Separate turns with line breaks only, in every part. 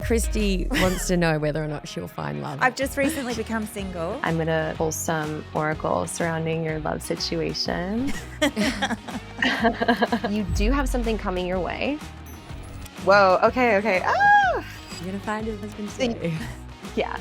Christie wants to know whether or not she'll find love.
I've just recently become single.
I'm going to pull some oracle surrounding your love situation. You do have something coming your way. Whoa, okay. Ah!
You're going to find a husband too.
Yeah.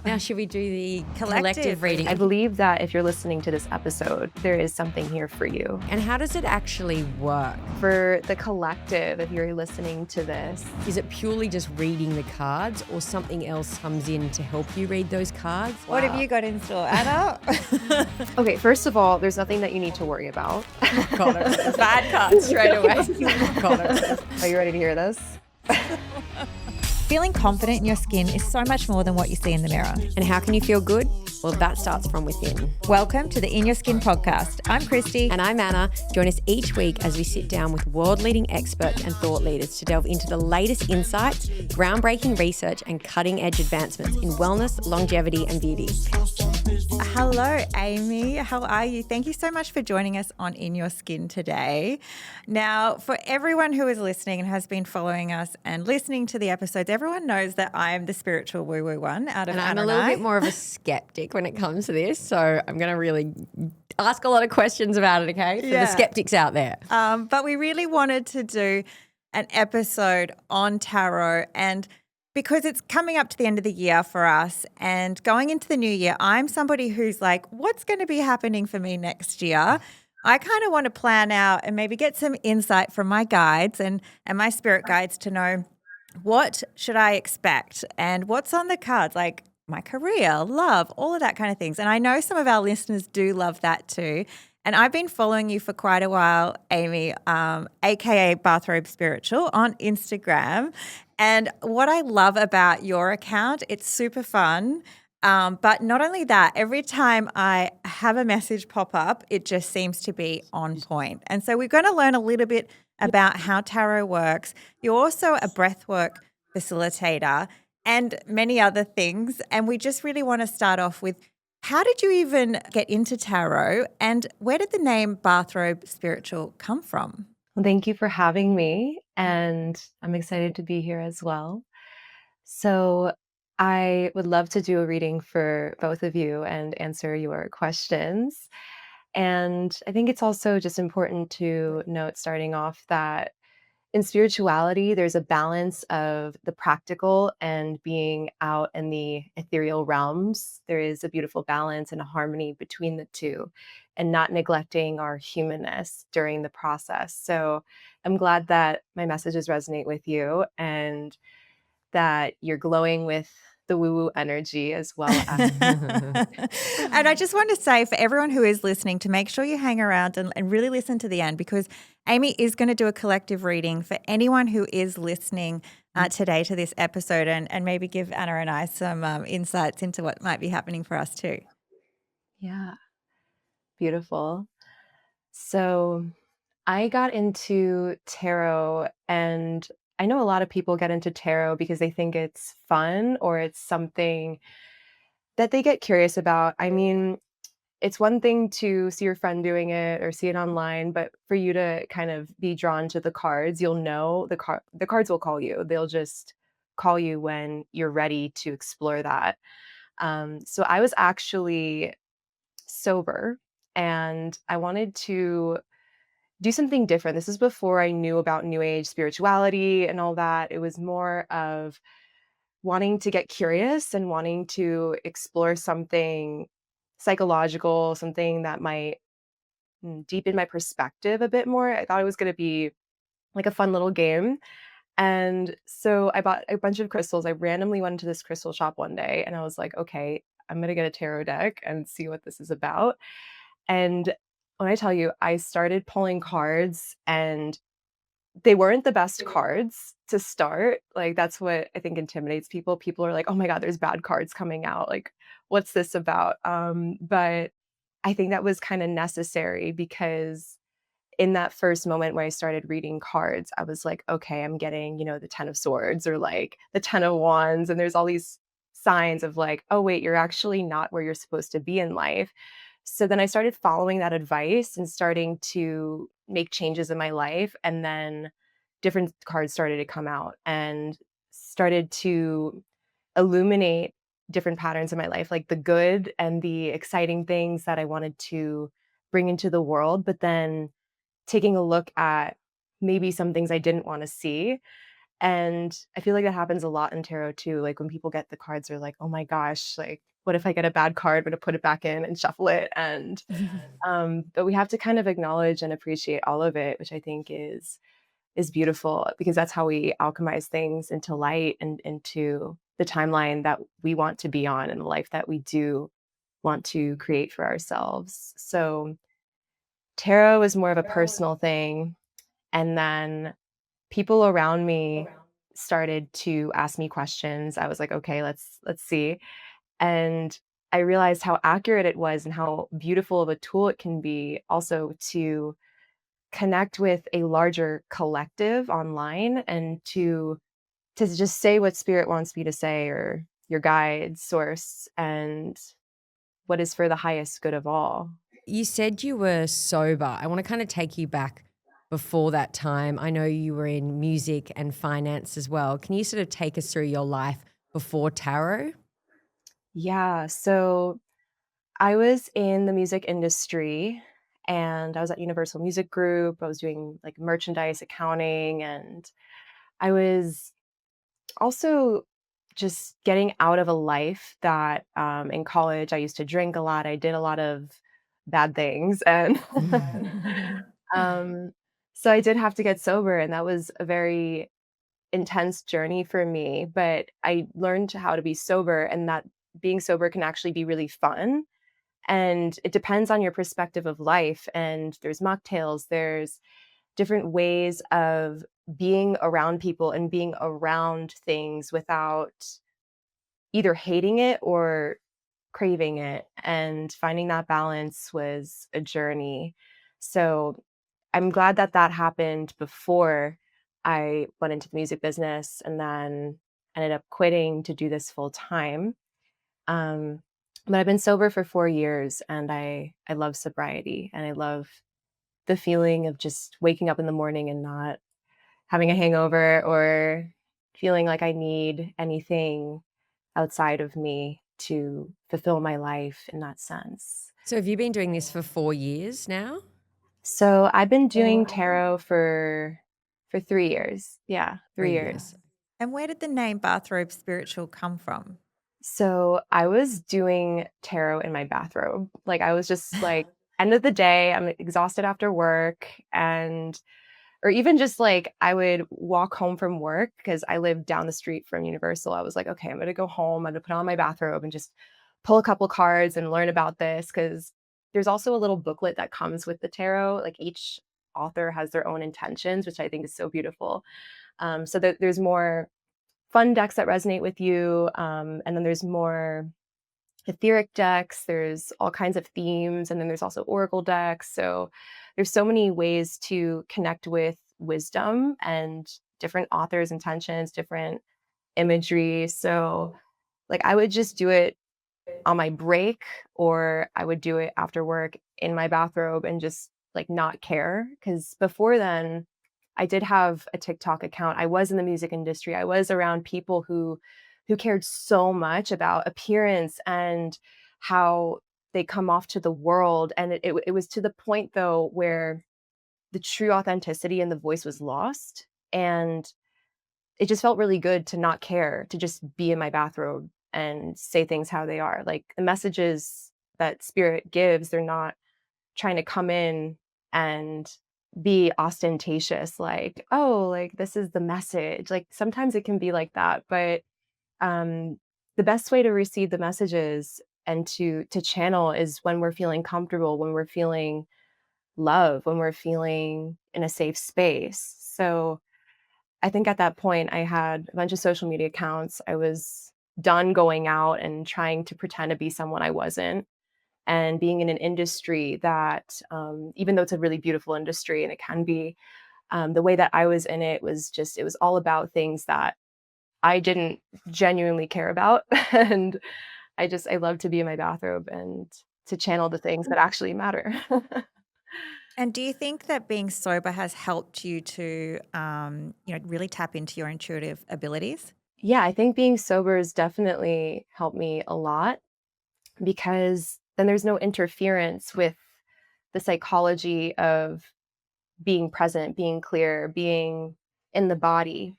Now, should we do the collective reading?
I believe that if you're listening to this episode, there is something here for you.
And how does it actually work?
For the collective, if you're listening to this,
Is it purely just reading the cards or something else comes in to help you read those cards?
What have you got in store, Anna?
okay, first of all, there's nothing that you need to worry about.
Got it. Bad cards straight away. Got it.
Are you ready to hear this?
Feeling confident in your skin is so much more than what you see in the mirror.
And how can you feel good? Well, that starts from within.
Welcome to the In Your Skin podcast. I'm Christie.
And I'm Anna. Join us each week as we sit down with world-leading experts and thought leaders to delve into the latest insights, groundbreaking research, and cutting-edge advancements in wellness, longevity, and beauty.
Hello, Amie. How are you? Thank you so much for joining us on In Your Skin today. Now, for everyone who is listening and has been following us and listening to the episodes, everyone knows that I'm the spiritual woo-woo one out of
And
Anna
I'm a little bit more of a skeptic when it comes to this, so I'm going to really ask a lot of questions about it, okay, for the skeptics out there.
But we really wanted to do an episode on tarot, and because it's coming up to the end of the year for us and going into the new year, I'm somebody who's like, what's going to be happening for me next year? I kind of want to plan out and maybe get some insight from my guides and my spirit guides to know what should I expect and what's on the cards, like my career, love, all of that kind of things. And I know some of our listeners do love that too. And I've been following you for quite a while, Amie, aka Bathrobe Spiritual on Instagram. And what I love about your account, it's super fun. But not only that, every time I have a message pop up, it just seems to be on point. And so we're going to learn a little bit about how tarot works. You're also a breathwork facilitator and many other things. And we just really want to start off with, how did you even get into tarot and where did the name Bathrobe Spiritual come from?
Well, thank you for having me, and I'm excited to be here as well. So I would love to do a reading for both of you and answer your questions. And I think it's also just important to note starting off that in spirituality, there's a balance of the practical and being out in the ethereal realms. There is a beautiful balance and a harmony between the two, and not neglecting our humanness during the process. So I'm glad that my messages resonate with you and that you're glowing with the woo-woo energy as well as.
And I just want to say for everyone who is listening to make sure you hang around and really listen to the end, because Amie is going to do a collective reading for anyone who is listening today to this episode and maybe give Anna and I some insights into what might be happening for us too.
Yeah, beautiful. So I got into tarot, and I know a lot of people get into tarot because they think it's fun or it's something that they get curious about. I mean, it's one thing to see your friend doing it or see it online, but for you to kind of be drawn to the cards, you'll know the cards will call you. They'll just call you when you're ready to explore that. So I was actually sober and I wanted to do something different. This is before I knew about New Age spirituality and all that. It was more of wanting to get curious and wanting to explore something psychological, something that might deepen my perspective a bit more. I thought it was going to be like a fun little game. And so I bought a bunch of crystals. I randomly went into this crystal shop one day and I was like, okay, I'm going to get a tarot deck and see what this is about. And when I tell you, I started pulling cards and they weren't the best cards to start. Like, that's what I think intimidates people. People are like, oh my God, there's bad cards coming out. Like, what's this about? But I think that was kind of necessary because in that first moment where I started reading cards, I was like, okay, I'm getting, the 10 of swords or like the 10 of wands. And there's all these signs of like, oh, wait, you're actually not where you're supposed to be in life. So then I started following that advice and starting to make changes in my life. And then different cards started to come out. And started to illuminate different patterns in my life, like the good and the exciting things that I wanted to bring into the world, but then taking a look at maybe some things I didn't want to see. And I feel like that happens a lot in tarot too. Like when people get the cards, they're like, oh my gosh, like, what if I get a bad card? I'm going to put it back in and shuffle it. And, but we have to kind of acknowledge and appreciate all of it, which I think is beautiful because that's how we alchemize things into light and into the timeline that we want to be on and the life that we do want to create for ourselves. So tarot was more of a personal thing. And then people around me started to ask me questions. I was like, okay, let's see. And I realized how accurate it was and how beautiful of a tool it can be also to connect with a larger collective online and to just say what spirit wants me to say or your guide source and what is for the highest good of all.
You said you were sober. I want to kind of take you back before that time. I know you were in music and finance as well. Can you sort of take us through your life before tarot?
Yeah, so I was in the music industry and I was at Universal Music Group. I was doing like merchandise accounting and I was also just getting out of a life that in college I used to drink a lot. I did a lot of bad things and um, so I did have to get sober and that was a very intense journey for me, but I learned how to be sober and that being sober can actually be really fun. And it depends on your perspective of life. And there's mocktails, there's different ways of being around people and being around things without either hating it or craving it. And finding that balance was a journey. So I'm glad that that happened before I went into the music business and then ended up quitting to do this full time. Um, but I've been sober for 4 years and I love sobriety and I love the feeling of just waking up in the morning and not having a hangover or feeling like I need anything outside of me to fulfill my life in that sense.
So have you been doing this for 4 years now?
So I've been doing tarot for 3 years. Yeah, 3
3
years.
years.
And where did the name Bathrobe Spiritual come from?
So I was doing tarot in my bathrobe. Like I was just like end of the day, I'm exhausted after work and or even just like I would walk home from work because I lived down the street from Universal. I was like, okay, I'm going to go home. I'm going to put on my bathrobe and just pull a couple cards and learn about this because there's also a little booklet that comes with the tarot. Like each author has their own intentions, which I think is so beautiful. So there's more fun decks that resonate with you. And then there's more etheric decks, there's all kinds of themes, and then there's also oracle decks. So there's so many ways to connect with wisdom and different authors' intentions, different imagery. So like I would just do it on my break or I would do it after work in my bathrobe and just like not care. Because before then, I did have a TikTok account. I was in the music industry. I was around people who cared so much about appearance and how they come off to the world. And it was to the point though where the true authenticity in the voice was lost. And it just felt really good to not care, to just be in my bathrobe and say things how they are. Like the messages that spirit gives, they're not trying to come in and be ostentatious, like, oh, like this is the message. Like sometimes it can be like that, but um, the best way to receive the messages and to channel is when we're feeling comfortable, when we're feeling love, when we're feeling in a safe space. So I think at that point, I had a bunch of social media accounts. I was done going out and trying to pretend to be someone I wasn't, and being in an industry that, even though it's a really beautiful industry and it can be, the way that I was in it was just, it was all about things that I didn't genuinely care about. And I love to be in my bathrobe and to channel the things that actually matter.
And do you think that being sober has helped you to, really tap into your intuitive abilities?
Yeah, I think being sober has definitely helped me a lot because then there's no interference with the psychology of being present, being clear, being in the body,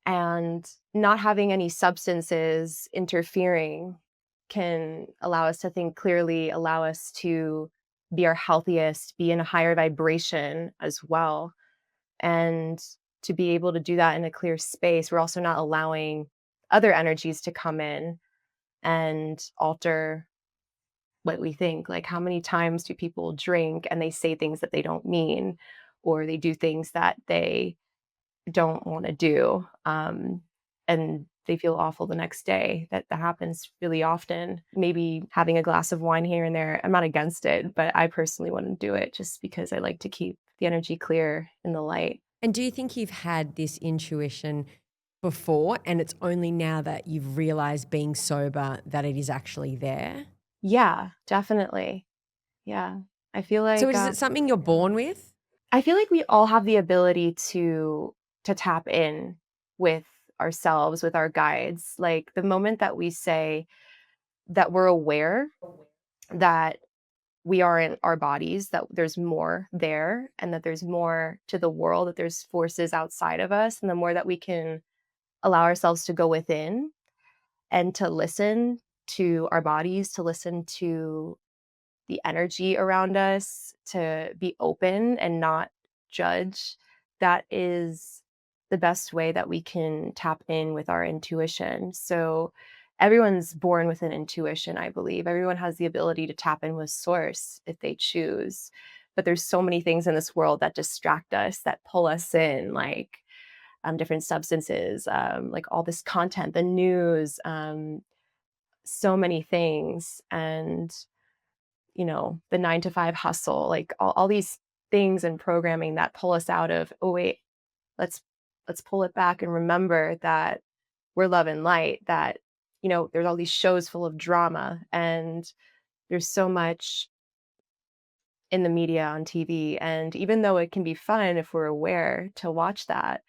and not having any substances interfering can allow us to think clearly, allow us to be our healthiest, be in a higher vibration as well. And to be able to do that in a clear space, we're also not allowing other energies to come in and alter what we think. Like, how many times do people drink and they say things that they don't mean, or they do things that they don't want to do, and they feel awful the next day. That happens really often. Maybe having a glass of wine here and there. I'm not against it, but I personally wouldn't do it just because I like to keep the energy clear in the light.
And do you think you've had this intuition before and it's only now that you've realized being sober that it is actually there?
Yeah, definitely. Yeah. I feel
So
like
is it something you're born with?
I feel like we all have the ability to tap in with ourselves, with our guides. Like the moment that we say that we're aware that we are in our bodies, that there's more there and that there's more to the world, that there's forces outside of us, and the more that we can allow ourselves to go within and to listen to our bodies, to listen to the energy around us, to be open and not judge, that is the best way that we can tap in with our intuition. So everyone's born with an intuition, I believe. Everyone has the ability to tap in with source if they choose. But there's so many things in this world that distract us, that pull us in, like different substances, like all this content, the news, so many things. And the 9 to 5 hustle, like all these things and programming that pull us out of, oh wait, let's let's pull it back and remember that we're love and light, that, there's all these shows full of drama and there's so much in the media on TV. And even though it can be fun if we're aware to watch that,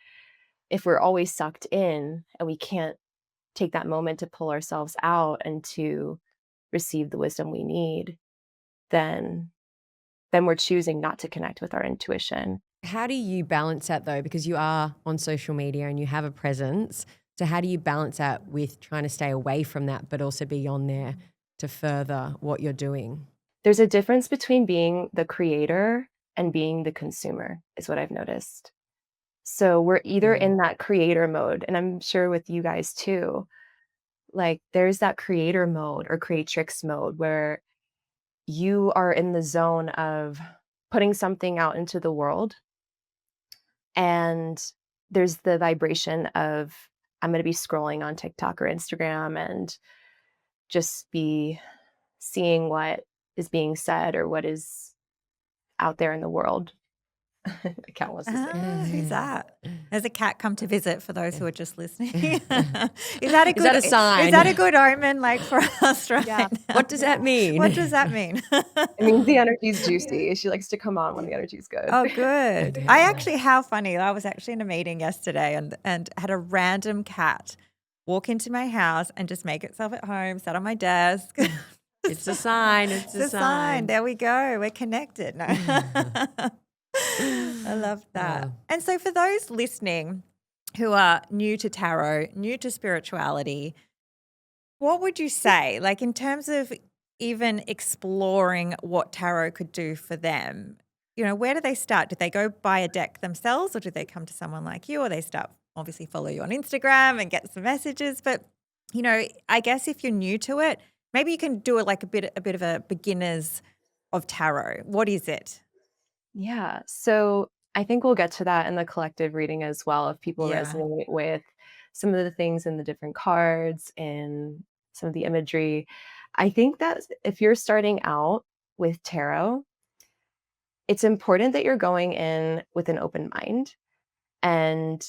if we're always sucked in and we can't take that moment to pull ourselves out and to receive the wisdom we need, then we're choosing not to connect with our intuition.
How do you balance that though? Because you are on social media and you have a presence. So how do you balance that with trying to stay away from that, but also be on there to further what you're doing?
There's a difference between being the creator and being the consumer, is what I've noticed. So we're either in that creator mode, and I'm sure with you guys too, like there's that creator mode or creatrix mode where you are in the zone of putting something out into the world. And there's the vibration of, I'm going to be scrolling on TikTok or Instagram and just be seeing what is being said or what is out there in the world. The cat wants to say.
Who's that? Has a cat come to visit for those who are just listening? Is that a good
that a sign?
Is that a good omen like for us right
Yeah.
now?
What does that mean?
What does that mean?
It means the energy's juicy. She likes to come on when the energy's good.
Oh, good. How funny. I was actually in a meeting yesterday and had a random cat walk into my house and just make itself at home, sat on my desk.
It's a sign. It's a sign.
There we go. We're connected. No. I love that.
Wow.
And so for those listening who are new to tarot, new to spirituality, what would you say, like in terms of even exploring what tarot could do for them? Where do they start? Do they go buy a deck themselves or do they come to someone like you or they start obviously follow you on Instagram and get some messages? But, I guess if you're new to it, maybe you can do it like a bit of a beginner's of tarot. What is it?
Yeah. So I think we'll get to that in the collective reading as well, if people
Yeah.
resonate with some of the things in the different cards and some of the imagery. I think that if you're starting out with tarot, it's important that you're going in with an open mind. And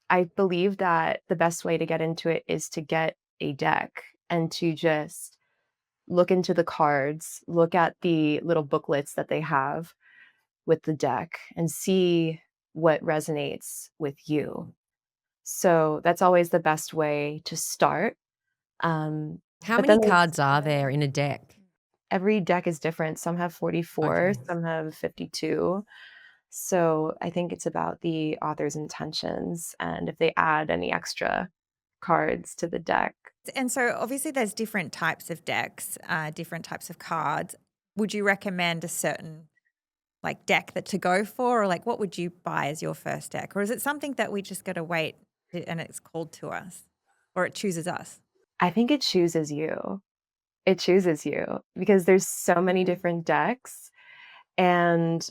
I believe that the best way to get into it is to get a deck and to just look into the cards, look at the little booklets that they have with the deck and see what resonates with you. So that's always the best way to start.
How
But
many
then there's
cards are there in a deck?
every deck is different. Some have 44,
Okay.
some have 52. So I think it's about the author's intentions and if they add any extra cards to the deck.
And so obviously there's different types of decks, different types of cards. Would you recommend a certain like deck that to go for, or like what would you buy as your first deck? Or is it something that we just got to wait and it's called to us or it chooses us?
I think it chooses you. It chooses you because there's so many different decks and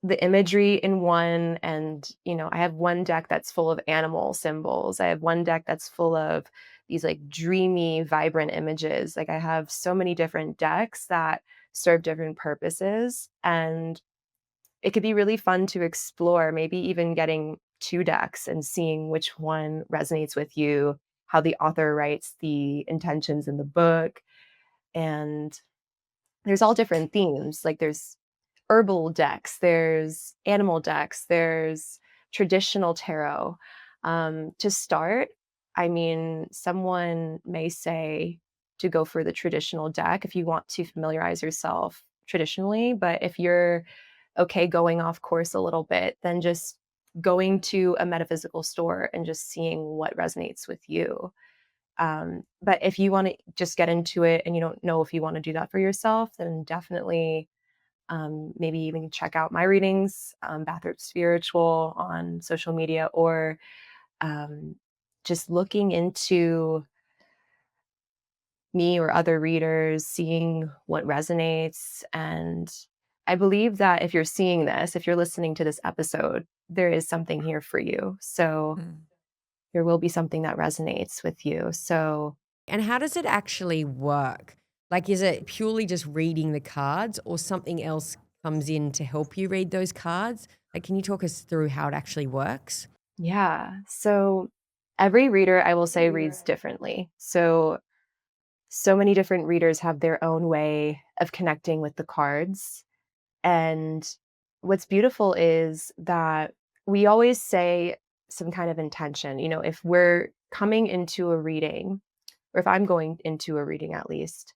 the imagery in one and, I have one deck that's full of animal symbols. I have one deck that's full of these like dreamy, vibrant images. Like I have so many different decks that serve different purposes and it could be really fun to explore, maybe even getting 2 decks and seeing which one resonates with you, how the author writes the intentions in the book, and there's all different themes. Like there's herbal decks, there's animal decks, there's traditional tarot. To start, I mean, someone may say to go for the traditional deck if you want to familiarize yourself traditionally. But if you're okay going off course a little bit, then just going to a metaphysical store and just seeing what resonates with you. But if you want to just get into it and you don't know if you want to do that for yourself, then definitely maybe even check out my readings, Bathrobe Spiritual on social media, or um, just looking into me or other readers, seeing what resonates. And I believe that if you're seeing this, if you're listening to this episode, there is something here for you. So
Mm.
there will be something that resonates with you. So
And how does it actually work? Like, is it purely just reading the cards or something else comes in to help you read those cards? Like, can you talk us through how it actually works?
yeah. So every reader, I will say, reads differently. So many different readers have their own way of connecting with the cards. And what's beautiful is that we always say some kind of intention. If we're coming into a reading, or if I'm going into a reading at least,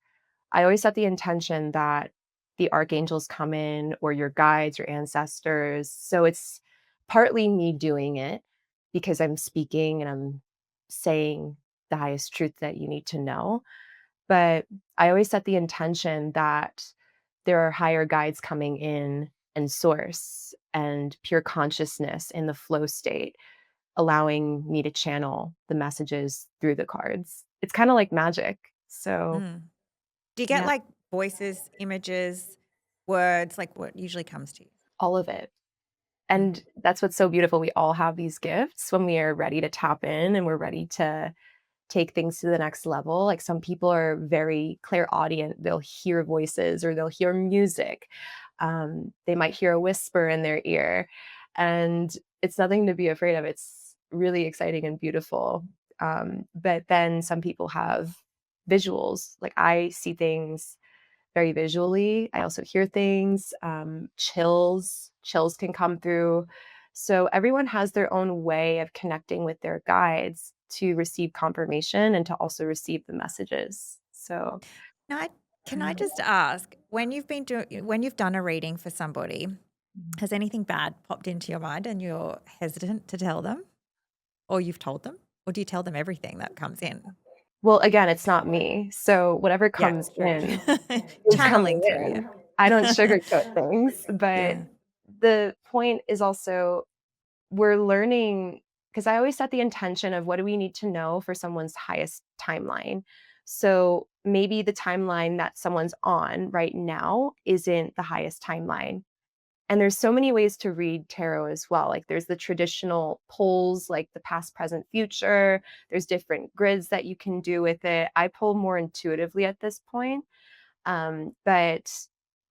I always set the intention that the archangels come in or your guides, your ancestors. So it's partly me doing it because I'm speaking and I'm saying the highest truth that you need to know. But I always set the intention that there are higher guides coming in and source and pure consciousness in the flow state, allowing me to channel the messages through the cards. It's kind of like magic. So,
Mm. Do you get
yeah,
like voices, images, words, like what usually comes to you?
all of it.
Mm.
And that's what's so beautiful. We all have these gifts when we are ready to tap in and we're ready to take things to the next level. Like some people are very clairaudient. They'll hear voices or they'll hear music. They might hear a whisper in their ear. And it's nothing to be afraid of. It's really exciting and beautiful. But then some people have visuals. Like I see things very visually. I also hear things, chills can come through. So everyone has their own way of connecting with their guides to receive confirmation and to also receive the messages. So,
Now, can I
yeah.
just ask when you've done a reading for somebody,
Mhm.
has anything bad popped into your mind and you're hesitant to tell them, or you've told them, or do you tell them everything that comes in?
Well, again, it's not me. So whatever
Yeah,
comes
true.
in is
Channeling
coming
through you.
in. I don't sugarcoat things, but
Yeah.
the point is also we're learning because I always set the intention of what do we need to know for someone's highest timeline. So maybe the timeline that someone's on right now isn't the highest timeline. And there's so many ways to read tarot as well. Like there's the traditional pulls, like the past, present, future. There's different grids that you can do with it. I pull more intuitively at this point. But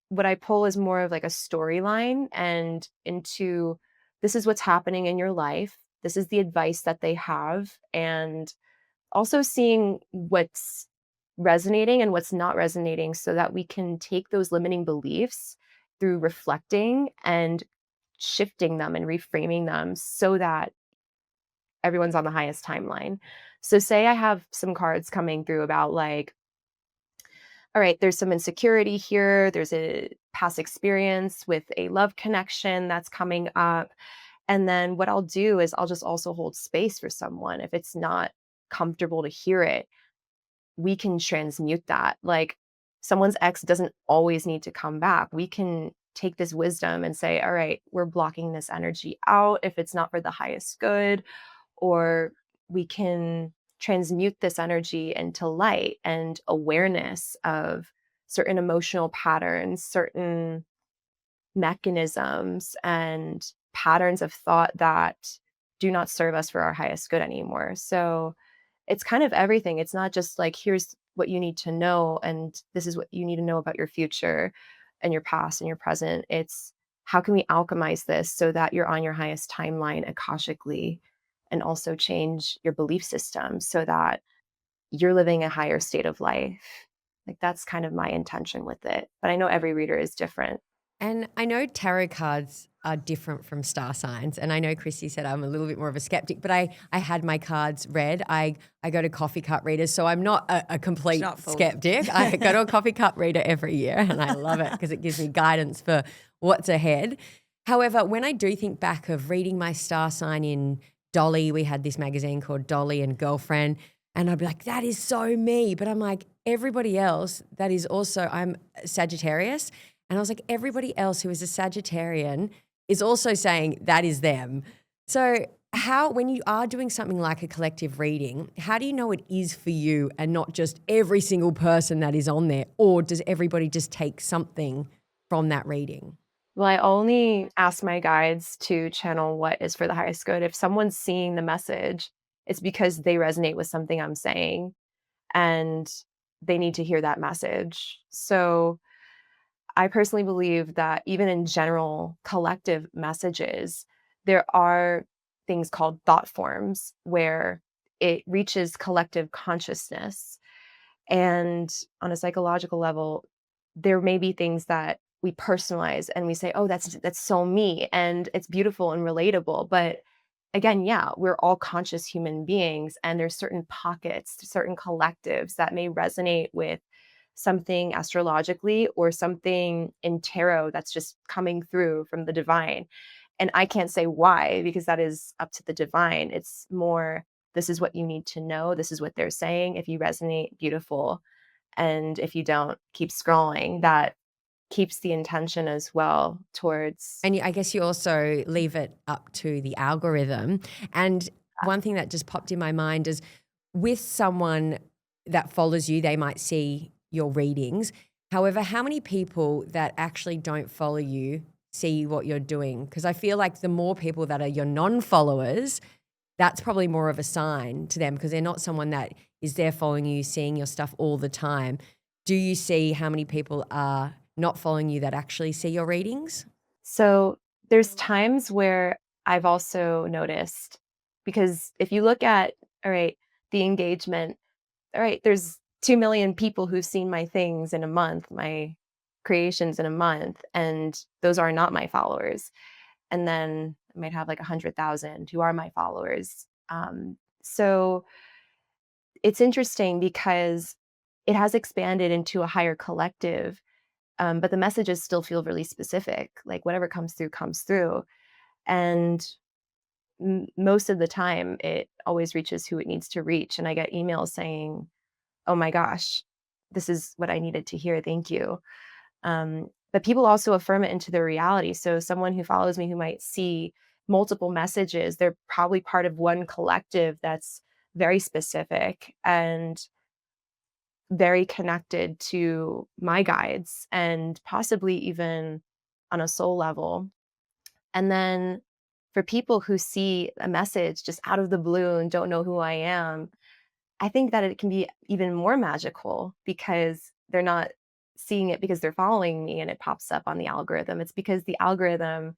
what I pull is more of like a storyline and into this is what's happening in your life. This is the advice that they have. And also seeing what's resonating and what's not resonating so that we can take those limiting beliefs through reflecting and shifting them and reframing them so that everyone's on the highest timeline. So say I have some cards coming through about like, all right, there's some insecurity here. There's a past experience with a love connection that's coming up. And then what I'll do is I'll just also hold space for someone. If it's not comfortable to hear it, we can transmute that. Like someone's ex doesn't always need to come back. We can take this wisdom and say, all right, we're blocking this energy out if it's not for the highest good, or we can transmute this energy into light and awareness of certain emotional patterns, certain mechanisms and patterns of thought that do not serve us for our highest good anymore. So it's kind of everything. It's not just like, here's what you need to know, and this is what you need to know about your future and your past and your present. It's how can we alchemize this so that you're on your highest timeline akashically, and also change your belief system so that you're living a higher state of life. Like that's kind of my intention with it. But I know every reader is different.
And I know tarot cards are different from star signs. And I know Christie said I'm a little bit more of a skeptic, but I had my cards read. I go to coffee cup readers, so I'm not a complete skeptic. I go to a coffee cup reader every year, and I love it because it gives me guidance for what's ahead. However, when I do think back of reading my star sign in Dolly, we had this magazine called Dolly and Girlfriend, and I'd be like, that is so me. But I'm like, everybody else, that is also, I'm Sagittarius. And I was like, everybody else who is a Sagittarian is also saying that is them. So how, when you are doing something like a collective reading, how do you know it is for you and not just every single person that is on there? Or does everybody just take something from that reading?
Well, I only ask my guides to channel what is for the highest good. If someone's seeing the message, it's because they resonate with something I'm saying and they need to hear that message. So I personally believe that even in general collective messages, there are things called thought forms where it reaches collective consciousness. And on a psychological level, there may be things that we personalize and we say, oh, that's so me. And it's beautiful and relatable. But again, yeah, we're all conscious human beings, and there's certain pockets, certain collectives that may resonate with something astrologically or something in tarot that's just coming through from the divine. And I can't say why, because that is up to the divine. It's more, this is what you need to know. This is what they're saying. If you resonate, beautiful. And if you don't, keep scrolling. That keeps the intention as well towards.
And I guess you also leave it up to the algorithm. And one thing that just popped in my mind is with someone that follows you, they might see your readings. However, how many people that actually don't follow you see what you're doing? Because I feel like the more people that are your non-followers, that's probably more of a sign to them because they're not someone that is there following you, seeing your stuff all the time. Do you see how many people are not following you that actually see your readings?
So there's times where I've also noticed, because if you look at, all right, the engagement, all right, there's 2 million people who've seen my things in a month, my creations in a month, and those are not my followers. And then I might have like 100,000 who are my followers. So it's interesting because it has expanded into a higher collective, but the messages still feel really specific. Like whatever comes through comes through. And most of the time, it always reaches who it needs to reach. And I get emails saying, oh my gosh, this is what I needed to hear. Thank you. But people also affirm it into their reality. So someone who follows me who might see multiple messages, they're probably part of one collective that's very specific and very connected to my guides and possibly even on a soul level. And then for people who see a message just out of the blue and don't know who I am, I think that it can be even more magical because they're not seeing it because they're following me and it pops up on the algorithm. It's because the algorithm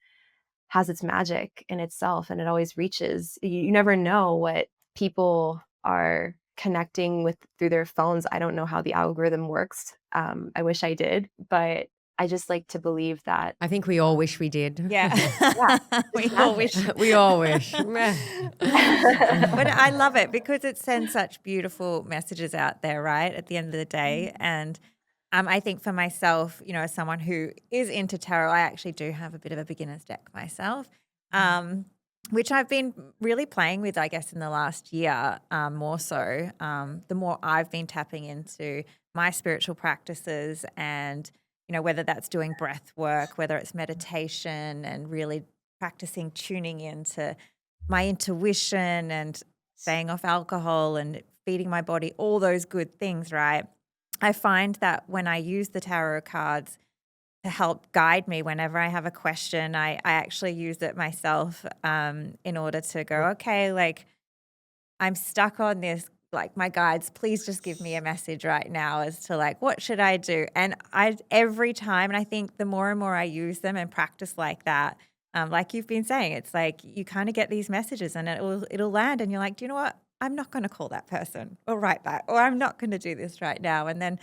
has its magic in itself and it always reaches. You never know what people are connecting with through their phones. I don't know how the algorithm works. I wish I did, but I just like to believe that.
I think we all wish we did.
Yeah.
Yeah,
We
just
all
have
wish.
it.
We all wish.
But I love it because it sends such beautiful messages out there, right? At the end of the day. And I think for myself, as someone who is into tarot, I actually do have a bit of a beginner's deck myself, which I've been really playing with, I guess, in the last year more so. The more I've been tapping into my spiritual practices and, whether that's doing breath work, whether it's meditation and really practicing tuning into my intuition and staying off alcohol and feeding my body, all those good things, right? I find that when I use the tarot cards to help guide me whenever I have a question, I actually use it myself in order to go, okay, like I'm stuck on this, like my guides, please just give me a message right now as to like, what should I do? And every time, and I think the more and more I use them and practice like that, like you've been saying, it's like you kind of get these messages and it'll land and you're like, do you know what? I'm not going to call that person or write that, or I'm not going to do this right now. And then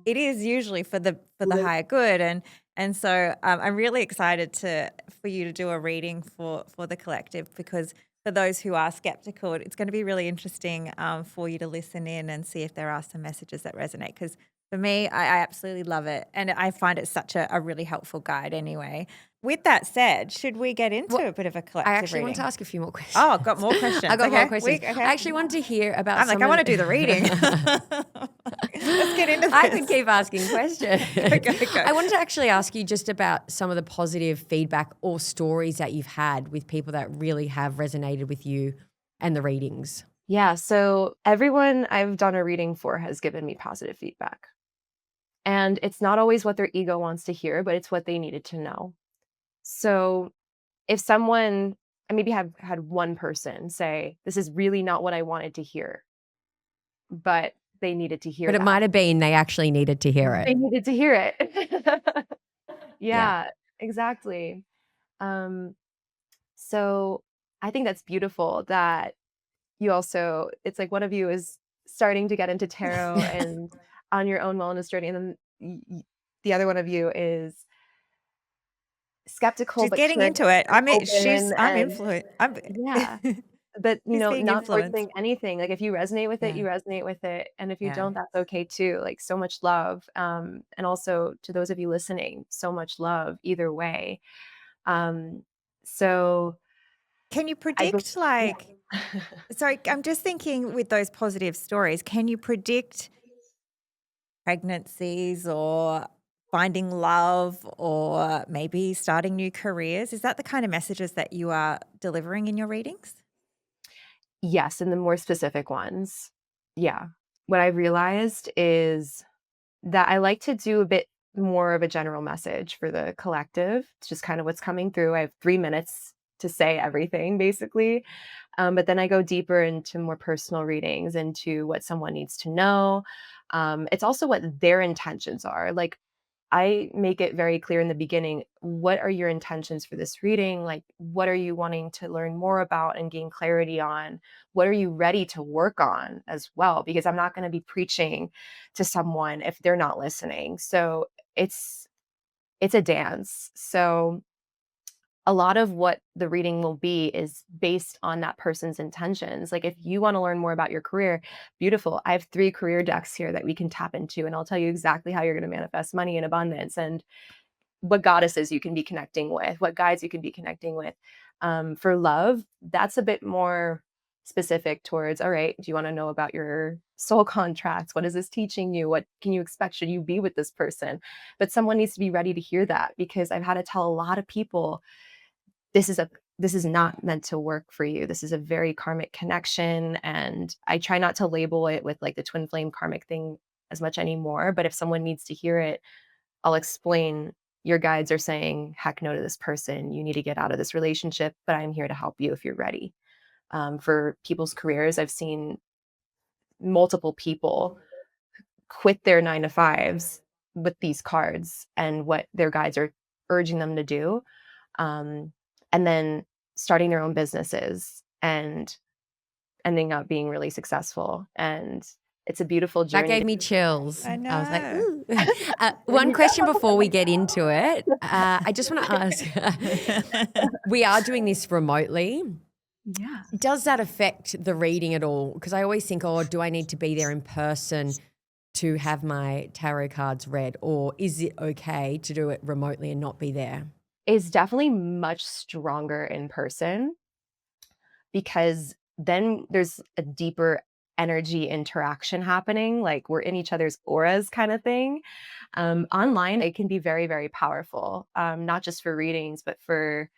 it is usually for the higher good. And so I'm really excited for you to do a reading for the collective, because for those who are skeptical, it's going to be really interesting for you to listen in and see if there are some messages that resonate. Because for me, I absolutely love it. And I find it such a really helpful guide anyway. With that said, should we get into a bit of a collective
I actually
reading?
want to ask a few more questions.
Oh, I've got more questions.
I got
okay.
more questions.
Okay.
I actually wanted to hear about.
I'm like, I want to do the reading. Let's get into this.
I could keep asking questions.
Go.
I wanted to actually ask you just about some of the positive feedback or stories that you've had with people that really have resonated with you and the readings.
Yeah, so everyone I've done a reading for has given me positive feedback. And it's not always what their ego wants to hear, but it's what they needed to know. So if someone, I maybe have had one person say, this is really not what I wanted to hear, but they needed to hear
But it
that.
might have been they actually needed to hear
They
it.
needed to hear it.
Yeah.
Yeah, exactly. So I think that's beautiful that you also, it's like one of you is starting to get into tarot and on your own wellness journey, and then the other one of you is skeptical
She's
but
getting
curious
into it.
and
I'm
and
influenced.
yeah, but
She's being
not
influenced.
forcing anything. Like if you resonate with it,
Yeah.
you resonate with it, and if you
Yeah.
don't, that's okay too. Like so much love, and also to those of you listening, so much love either way. So
Can you
I
predict
yeah.
sorry, I'm just thinking with those positive stories, can you predict pregnancies or finding love or maybe starting new careers? Is that the kind of messages that you are delivering in your readings?
Yes, and the more specific ones. Yeah. What I've realized is that I like to do a bit more of a general message for the collective. It's just kind of what's coming through. I have 3 minutes to say everything basically. But then I go deeper into more personal readings, into what someone needs to know. It's also what their intentions are. Like I make it very clear in the beginning, what are your intentions for this reading? Like, what are you wanting to learn more about and gain clarity on? What are you ready to work on as well? Because I'm not going to be preaching to someone if they're not listening. So it's a dance. So a lot of what the reading will be is based on that person's intentions. Like if you want to learn more about your career, beautiful. I have 3 career decks here that we can tap into, and I'll tell you exactly how you're going to manifest money in abundance and what goddesses you can be connecting with, what guides you can be connecting with. For love, that's a bit more specific towards, all right, do you want to know about your soul contracts? What is this teaching you? What can you expect? Should you be with this person? But someone needs to be ready to hear that, because I've had to tell a lot of people, this is not meant to work for you. This is a very karmic connection. And I try not to label it with like the twin flame karmic thing as much anymore. But if someone needs to hear it, I'll explain, your guides are saying, heck no to this person. You need to get out of this relationship, but I'm here to help you if you're ready. For people's careers, I've seen multiple people quit their 9 to 5s with these cards and what their guides are urging them to do. And then starting their own businesses and ending up being really successful. And it's a beautiful
That
journey.
gave me chills.
I know.
I was like, ooh. One question before we get into it. I just want to ask, we are doing this remotely.
Yeah.
Does that affect the reading at all? Because I always think, oh, do I need to be there in person to have my tarot cards read? Or is it okay to do it remotely and not be there?
It's definitely much stronger in person because then there's a deeper energy interaction happening, like we're in each other's auras kind of thing. Online, it can be very, very powerful, not just for readings, but for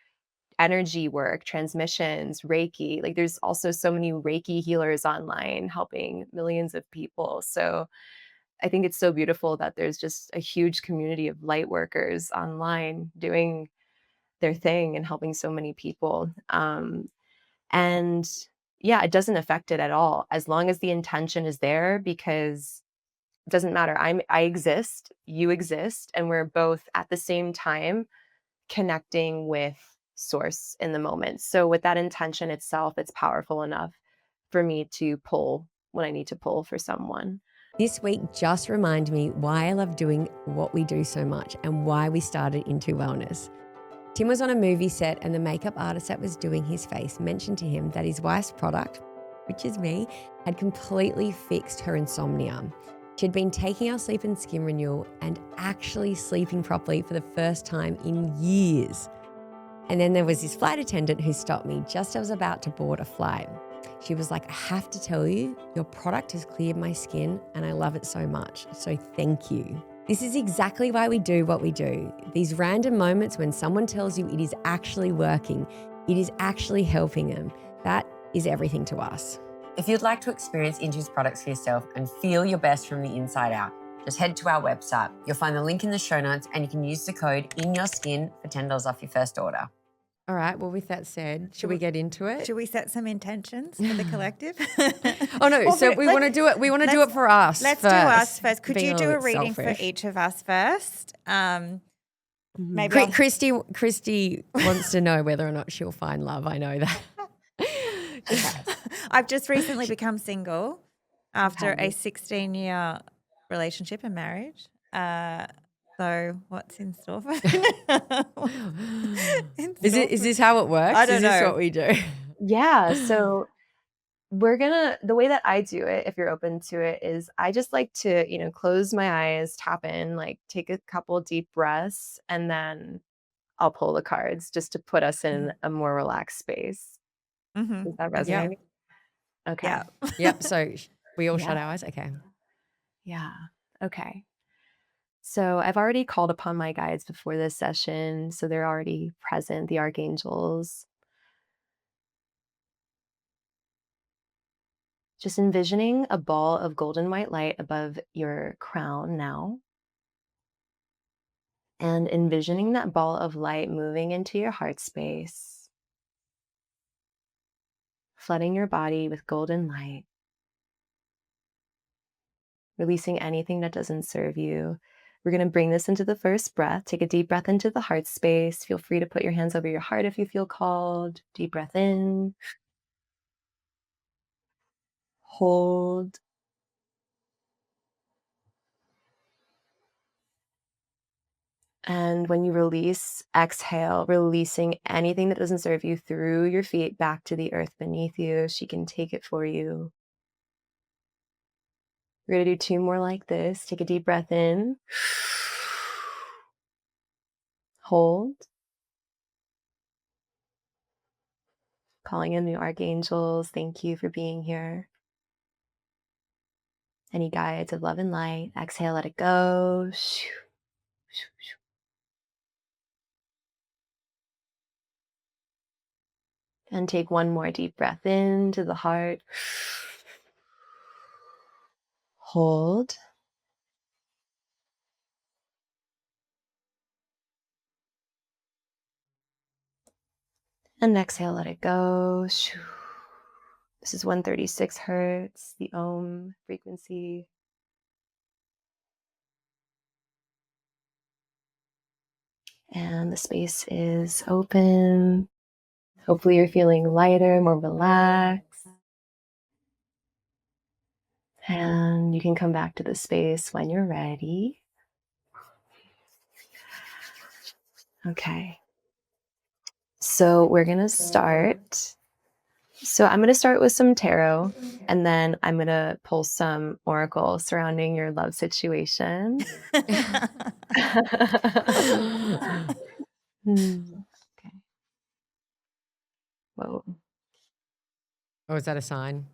energy work, transmissions, Reiki. Like there's also so many Reiki healers online helping millions of people. So I think it's so beautiful that there's just a huge community of light workers online doing their thing and helping so many people. And yeah, it doesn't affect it at all as long as the intention is there, because it doesn't matter. I exist, you exist, and we're both at the same time connecting with source in the moment. So with that intention itself, it's powerful enough for me to pull when I need to pull for someone.
This week just reminded me why I love doing what we do so much and why we started Into Wellness. Tim was on a movie set and the makeup artist that was doing his face mentioned to him that his wife's product, which is me, had completely fixed her insomnia. She'd been taking our sleep and skin renewal and actually sleeping properly for the first time in years. And then there was this flight attendant who stopped me just as I was about to board a flight. She was like, I have to tell you, your product has cleared my skin and I love it so much. So thank you. This is exactly why we do what we do. These random moments when someone tells you it is actually working, it is actually helping them. That is everything to us. If you'd like to experience Intu's products for yourself and feel your best from the inside out, just head to our website. You'll find the link in the show notes and you can use the code INYOURSKIN for $10 off your first order. All right. Well, with that said, should we get into it?
Should we set some intentions for the collective?
Oh no!
Well,
so we want to do it. We want to do it for us.
Let's
first,
do us first. Could
being
you do a
little bit
reading
selfish.
for each of us first? Maybe I'll-
Christie wants to know whether or not she'll find love. I know that.
I've just recently become single after
Okay.
a 16-year relationship and marriage. So what's in store for
Is this how it works?
I don't
Is this
know.
what we do?
Yeah. So the way that I do it, if you're open to it, is I just like to, close my eyes, tap in, like take a couple deep breaths, and then I'll pull the cards just to put us in a more relaxed space.
Mhm.
Does that
Yeah.
resonate? Okay.
Yeah.
Yep. So we all shut
Yeah.
our eyes. Okay.
Yeah. Okay. So I've already called upon my guides before this session, so they're already present, the archangels. Just envisioning a ball of golden white light above your crown now. And envisioning that ball of light moving into your heart space, flooding your body with golden light, releasing anything that doesn't serve you. We're going to bring this into the first breath. Take a deep breath into the heart space. Feel free to put your hands over your heart if you feel called. Deep breath in. Hold. And when you release, exhale, releasing anything that doesn't serve you through your feet back to the earth beneath you. She can take it for you. We're going to do 2 more like this. Take a deep breath in. Hold. Calling in the archangels. Thank you for being here. Any guides of love and light. Exhale, let it go. And take 1 more deep breath into the heart. Hold. And exhale, let it go. This is 136 hertz, the Om frequency. And the space is open. Hopefully you're feeling lighter, more relaxed. And you can come back to the space when you're ready. Okay. So we're going to start. So I'm going to start with some tarot, and then I'm going to pull some oracle surrounding your love situation. Okay. Whoa.
Oh, is that a sign?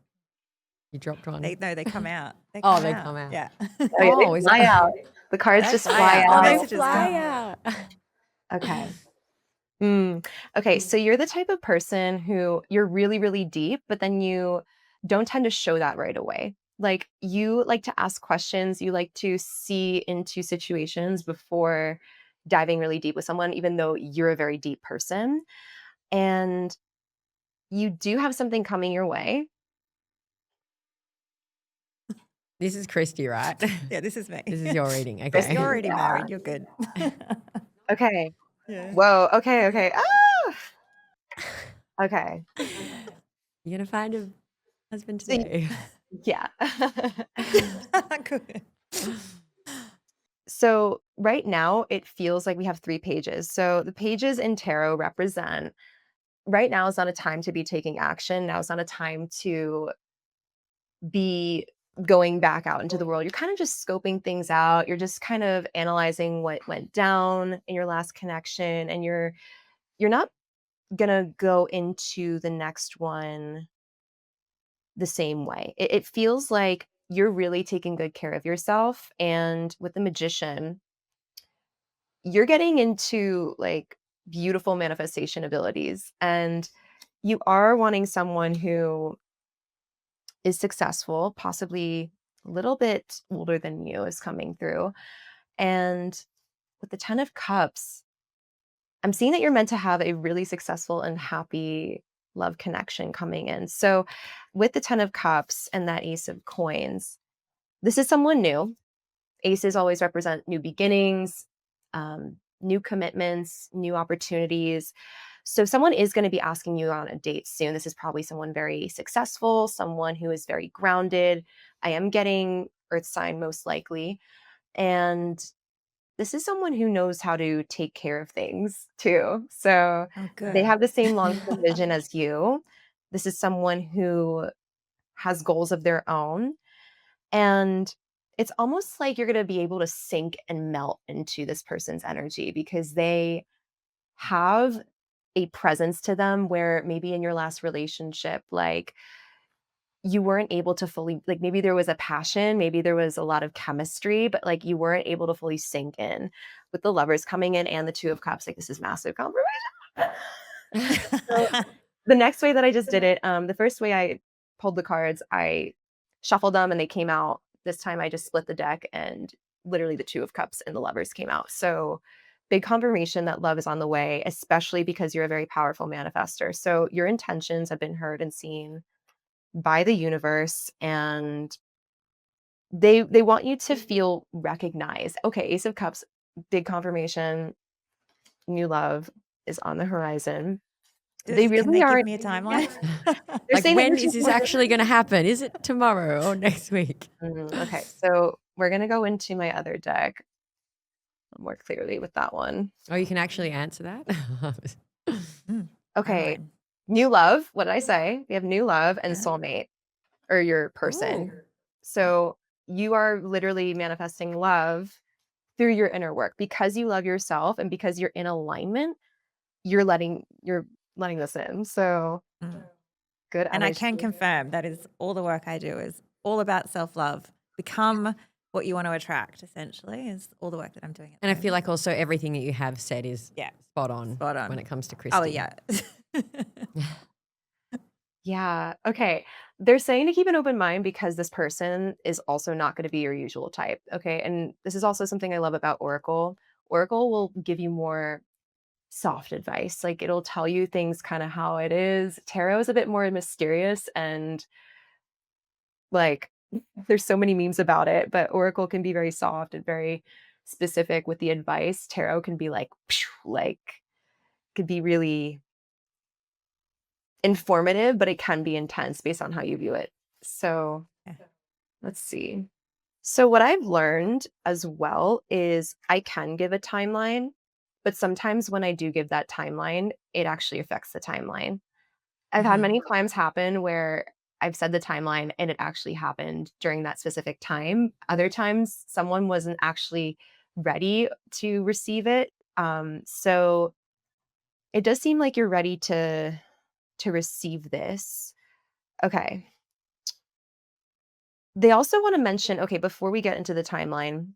You dropped one.
They come out. They
Oh,
come
they
out.
come out.
Yeah.
Oh, yeah,
Oh,
they
is
fly
that?
out. The cards
They
just
fly
fly
out.
out.
Oh,
Oh, they
messages
fly
come.
out.
Okay. Okay, so you're the type of person who you're really, really deep, but then you don't tend to show that right away. Like you like to ask questions, you like to see into situations before diving really deep with someone, even though you're a very deep person. And you do have something coming your way.
This is Christie, right?
Yeah, this is me.
This is your reading.
Christie.
You're
Okay.
already
Yeah.
married. You're good.
Okay.
Yeah.
Whoa. Okay. Okay.
You're gonna find a husband
So
today.
yeah.
Good.
So right now it feels like we have 3 pages. So the pages in tarot represent right now is not a time to be taking action. Now is not a time to be going back out into the world. You're kind of just scoping things out. You're just kind of analyzing what went down in your last connection, and you're not going to go into the next one the same way. It feels like you're really taking good care of yourself, and with the magician, you're getting into like beautiful manifestation abilities, and you are wanting someone who is successful, possibly a little bit older than you is coming through. And with the 10 of cups, I'm seeing that you're meant to have a really successful and happy love connection coming in. So with the 10 of cups and that ace of coins, this is someone new. Aces always represent new beginnings, new commitments, new opportunities. So someone is going to be asking you on a date soon. This is probably someone very successful, someone who is very grounded. I am getting earth sign most likely. And this is someone who knows how to take care of things too. So
Oh,
they
good.
have the same long-term vision as you. This is someone who has goals of their own. And it's almost like you're going to be able to sink and melt into this person's energy because they have a presence to them where maybe in your last relationship, like you weren't able to fully, like maybe there was a passion, maybe there was a lot of chemistry, but like you weren't able to fully sink in with the lovers coming in and the 2 of cups. Like this is massive confirmation. So the next way that I just did it, the first way I pulled the cards, I shuffled them and they came out. This time I just split the deck and literally the 2 of cups and the lovers came out. So big confirmation that love is on the way, especially because you're a very powerful manifester. So your intentions have been heard and seen by the universe, and they want you to feel recognized. Okay, ace of cups, big confirmation, new love is on the horizon. They
Can
really
they
are.
give me a timeline?
They're
Like,
saying that
when
you're
is
just
this
one of
actually going to happen? Is it tomorrow or next week?
okay, so we're gonna go into my other deck more clearly with that one.
Oh, you can actually answer that?
Okay,
Timeline.
new love. What did I say? We have new love and
Yeah.
soulmate, or your person.
Ooh.
So you are literally manifesting love through your inner work because you love yourself and because you're in alignment. You're letting this in. So
Mm.
good
And I
energy.
can confirm that is all the work I do is all about self-love. Become what you want to attract, essentially, is all the work that I'm doing. At the
And I feel
moment.
like also everything that you have said is
Yeah.
spot on
Spot on.
when it comes to Christie.
Oh, yeah.
Yeah. Okay. They're saying to keep an open mind because this person is also not going to be your usual type. Okay. And this is also something I love about Oracle. Oracle will give you more soft advice. Like it'll tell you things kind of how it is. Tarot is a bit more mysterious and like there's so many memes about it, but Oracle can be very soft and very specific with the advice. Tarot can be like, phew, like could be really informative, but it can be intense based on how you view it. So
Yeah.
Let's see. So what I've learned as well is I can give a timeline, but sometimes when I do give that timeline, it actually affects the timeline. I've had
Mhm.
many times happen where I've said the timeline and it actually happened during that specific time. Other times, someone wasn't actually ready to receive it. So it does seem like you're ready to receive this. Okay. They also want to mention, okay, before we get into the timeline,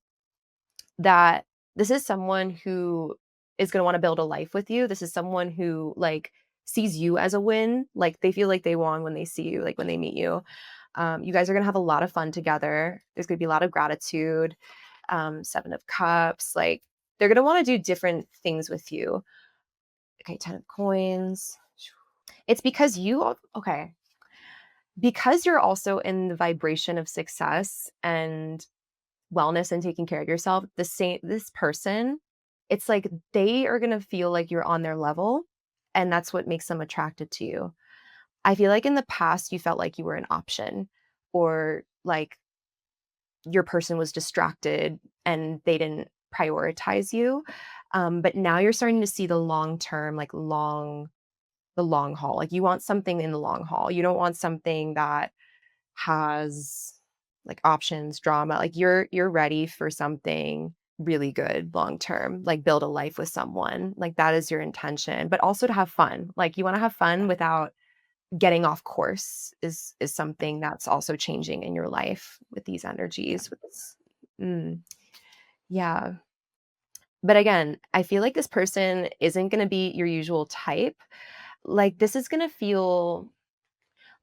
that this is someone who is going to want to build a life with you. This is someone who like sees you as a win. Like they feel like they won when they see you, like when they meet you. You guys are going to have a lot of fun together. There's going to be a lot of gratitude. Seven of Cups. Like they're going to want to do different things with you. Okay, Ten of Coins. It's because okay, because you're also in the vibration of success and wellness and taking care of yourself, this person, it's like they are gonna feel like you're on their level, and that's what makes them attracted to you. I feel like in the past you felt like you were an option or like your person was distracted and they didn't prioritize you. But now you're starting to see the long term, like the long haul. Like you want something in the long haul. You don't want something that has like options, drama, like you're ready for something really good long term, like build a life with someone. Like that is your intention, but also to have fun. Like you want to have fun without getting off course is something that's also changing in your life with these energies with this. Mm, yeah. But again, I feel like this person isn't going to be your usual type. Like this is going to feel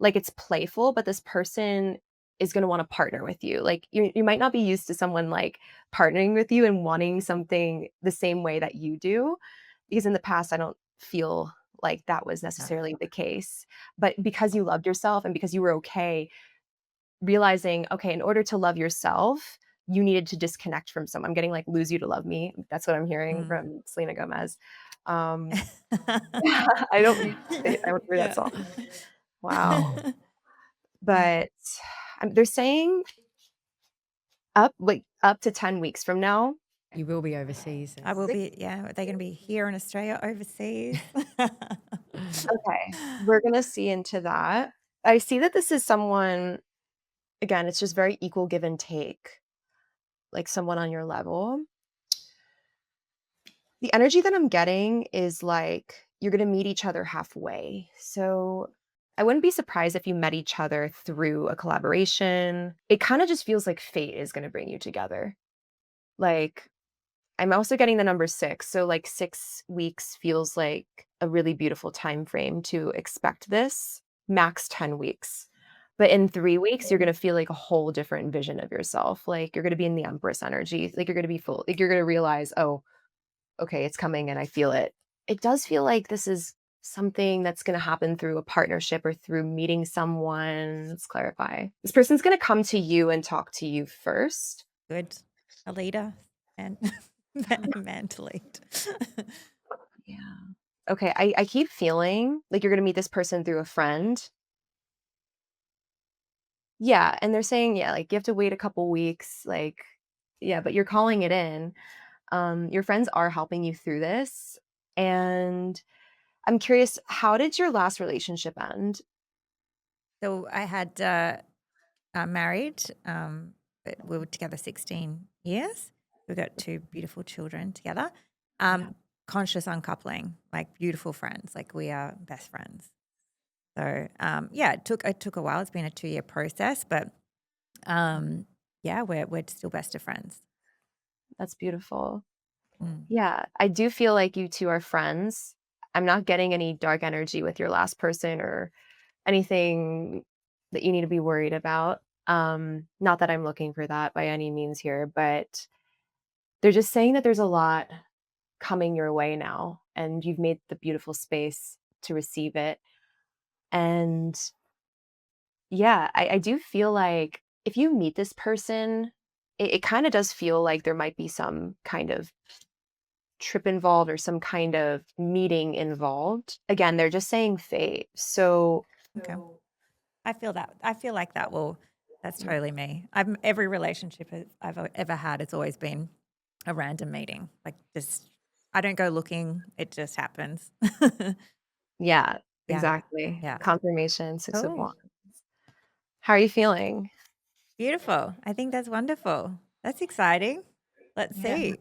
like it's playful, but this person is going to want to partner with you. Like you might not be used to someone like partnering with you and wanting something the same way that you do, because in the past I don't feel like that was
Yeah.
necessarily the case. But because you loved yourself and because you were okay realizing, okay, in order to love yourself, you needed to disconnect from someone. I'm getting like lose you to love me. That's what I'm hearing
Mm.
from Selena Gomez. I don't I don't hear that
Yeah.
song. Wow. But, they're saying up to 10 weeks from now.
You will be overseas.
I will
6
be, yeah. Are they going to be here in Australia, overseas?
okay, we're gonna see into that. I see that this is someone again, it's just very equal give and take, like someone on your level. The energy that I'm getting is like you're gonna meet each other halfway. So, I wouldn't be surprised if you met each other through a collaboration. It kinda just feels like fate is gonna bring you together. Like I'm also getting the number 6, so, like, 6 weeks feels like a really beautiful time frame to expect this, max 10 weeks. But in 3 weeks, you're gonna feel like a whole different vision of yourself, like, you're gonna be in the Empress energy, like, you're gonna be full like, you're gonna realize, "Oh, okay, it's coming and I feel it." It does feel like this is something that's gonna happen through a partnership or through meeting someone. Let's clarify. This person's gonna come to you and talk to you first.
Good. A leader and man to lead.
Yeah. Okay, I keep feeling like you're gonna meet this person through a friend. Yeah, and they're saying, yeah, like, you have to wait a couple weeks, like yeah, but you're calling it in. Your friends are helping you through this, and I'm curious, how did your last relationship end?
So I had married. But we were together 16 years. We got 2 beautiful children together.
Yeah.
Conscious uncoupling, like beautiful friends, like we are best friends. So yeah, it took a while. It's been a 2-year process, but yeah, we're still best of friends.
That's beautiful.
Mm.
Yeah, I do feel like you 2 are friends. I'm not getting any dark energy with your last person or anything that you need to be worried about. Not that I'm looking for that by any means here, but they're just saying that there's a lot coming your way now, and you've made the beautiful space to receive it. And yeah, I do feel like if you meet this person, it kind of does feel like there might be some kind of trip involved or some kind of meeting involved. Again, they're just saying fate. So
Okay. I feel that. I feel like That's totally me. Every relationship I've ever had, it's always been a random meeting. Like just, I don't go looking; it just happens.
Yeah,
Yeah,
exactly.
yeah.
Confirmation, 6 of
Cool,
Wands. How are you feeling?
beautiful. I think that's wonderful. That's exciting. Let's
Yeah.
see.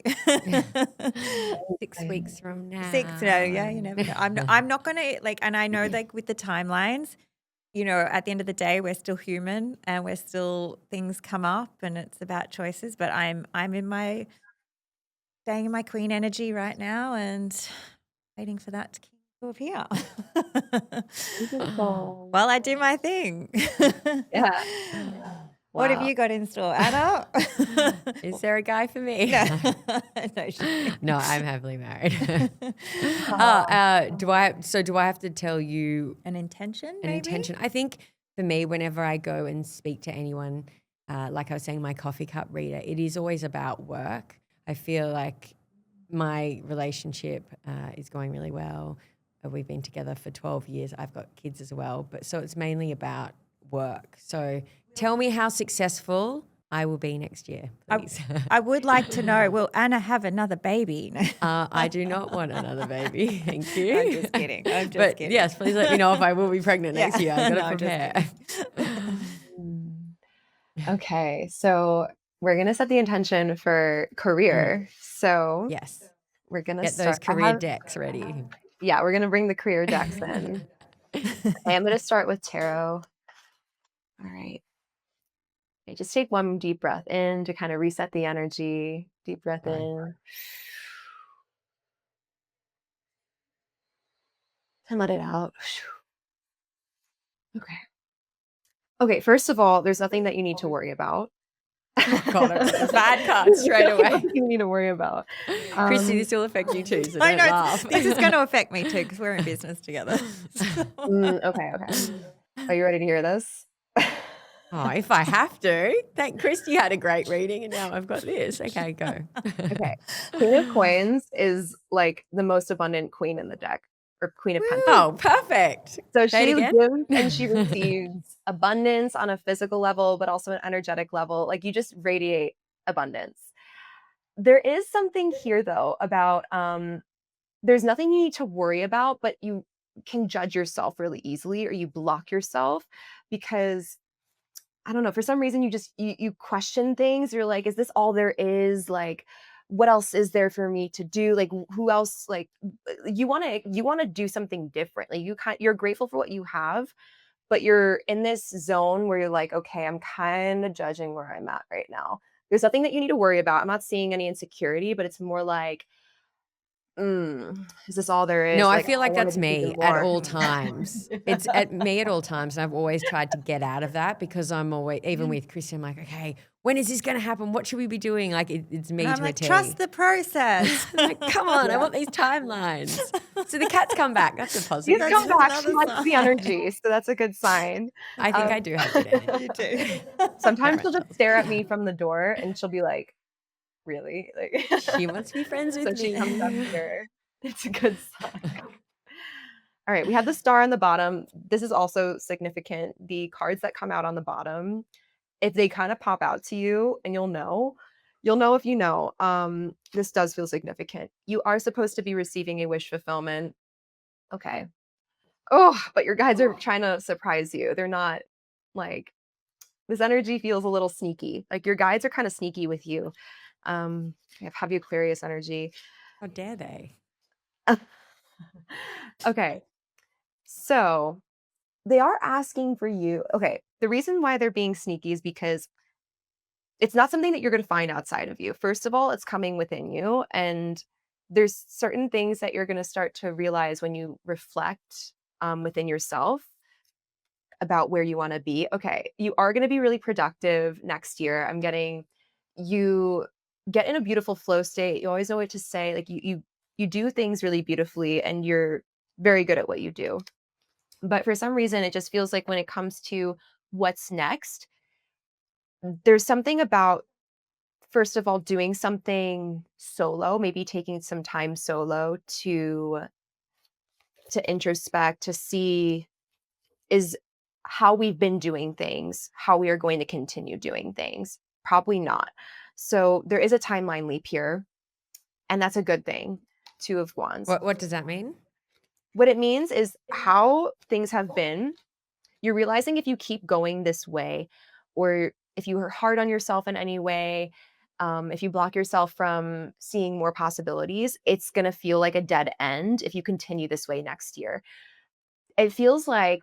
6 weeks from
Six, no, yeah,
now.
you never know. I'm not gonna like, and I know like with the timelines, at the end of the day, we're still human and we're still things come up and it's about choices. But I'm in my staying in my queen energy right now and waiting for that to appear.
Beautiful.
While I do my thing.
Yeah.
What have
Wow.
you got in store, Anna?
Is there a guy for me?
No, no,
No, I'm happily married.
Oh.
Do I have to tell you
an intention,
an
maybe?
intention? I think for me, whenever I go and speak to anyone, like I was saying, my coffee cup reader, it is always about work. I feel like my relationship is going really well. We've been together for 12 years. I've got kids as well. But so it's mainly about work. So tell me how successful I will be next year, please.
I would like to know, will Anna have another baby?
I do not want another baby. Thank you.
I'm just kidding.
But yes, please let me know if I will be pregnant next year. I've got
No,
to
I'm just
prepare.
Okay, so we're gonna set the intention for career. So
Yes.
we're gonna
Get those
start.
career decks ready.
Yeah, we're gonna bring the career decks in. Okay, I'm gonna start with tarot. All right. Okay, just take one deep breath in to kind of reset the energy. Deep breath in. And let it out. Okay. Okay, first of all, there's nothing that you need to worry about.
Oh God, I've got the bad card straight away.
Nothing you need to worry about.
Christy, this will affect you too, so
I
don't
know
laugh.
this is going to affect me too because we're in business together.
Okay. Are you ready to hear this?
Oh, if I have to. Thank Christy had a great reading and now I've got this. Okay, go.
Okay. Queen of Coins is like the most abundant queen in the deck, or Queen of Pentacles.
Oh, perfect.
So
Say it
she
again.
gives and she receives abundance on a physical level, but also an energetic level. Like you just radiate abundance. There is something here though about there's nothing you need to worry about, but you can judge yourself really easily or you block yourself because I don't know, for some reason you question things. You're like, is this all there is? Like, what else is there for me to do? Like, who else? Like, you want to do something different. Like, you're grateful for what you have, but you're in this zone where you're like, okay, I'm kind of judging where I'm at right now. There's nothing that you need to worry about. I'm not seeing any insecurity, but it's more like, is this all there is?
No, I
Like,
feel
I
like
want to
that's
do
me
even
at
more.
all times. It's at me at all times. And I've always tried to get out of that because I'm always, even with Christy, I'm like, okay, when is this going to happen? What should we be doing? Like, it's me
And I'm
to
like,
a T.
trust the process.
Like, come on, I want these timelines. So the cat's come back. That's a
She's
positive.
That's
come back.
another
She likes the
sign.
energy, so that's a good sign.
I think I do have good energy.
You do.
Sometimes she'll
Very
just stare at me from the door, and she'll be like, "Really?" Like,
She wants to be friends
so
with
she
me.
comes up here. It's a good sign. All right, we have the star on the bottom. This is also significant. The cards that come out on the bottom, if they kind of pop out to you, and you'll know if you know. This does feel significant. You are supposed to be receiving a wish fulfillment. Okay. Oh, but your guides are trying to surprise you. They're not like this energy feels a little sneaky. Like your guides are kind of sneaky with you. I have heavy Aquarius energy.
How dare they?
Okay. So they are asking for you. Okay. The reason why they're being sneaky is because it's not something that you're going to find outside of you. First of all, it's coming within you. And there's certain things that you're going to start to realize when you reflect within yourself about where you want to be. Okay. You are going to be really productive next year. I'm getting you get in a beautiful flow state. You always know what to say. Like you do things really beautifully and you're very good at what you do. But for some reason, it just feels like when it comes to what's next, there's something about, first of all, doing something solo, maybe taking some time solo to introspect, to see is how we've been doing things, how we are going to continue doing things. Probably not. So there is a timeline leap here, and that's a good thing. Two of Wands.
What does that mean?
What it means is how things have been. You're realizing if you keep going this way, or if you are hard on yourself in any way, if you block yourself from seeing more possibilities, it's going to feel like a dead end if you continue this way next year. It feels like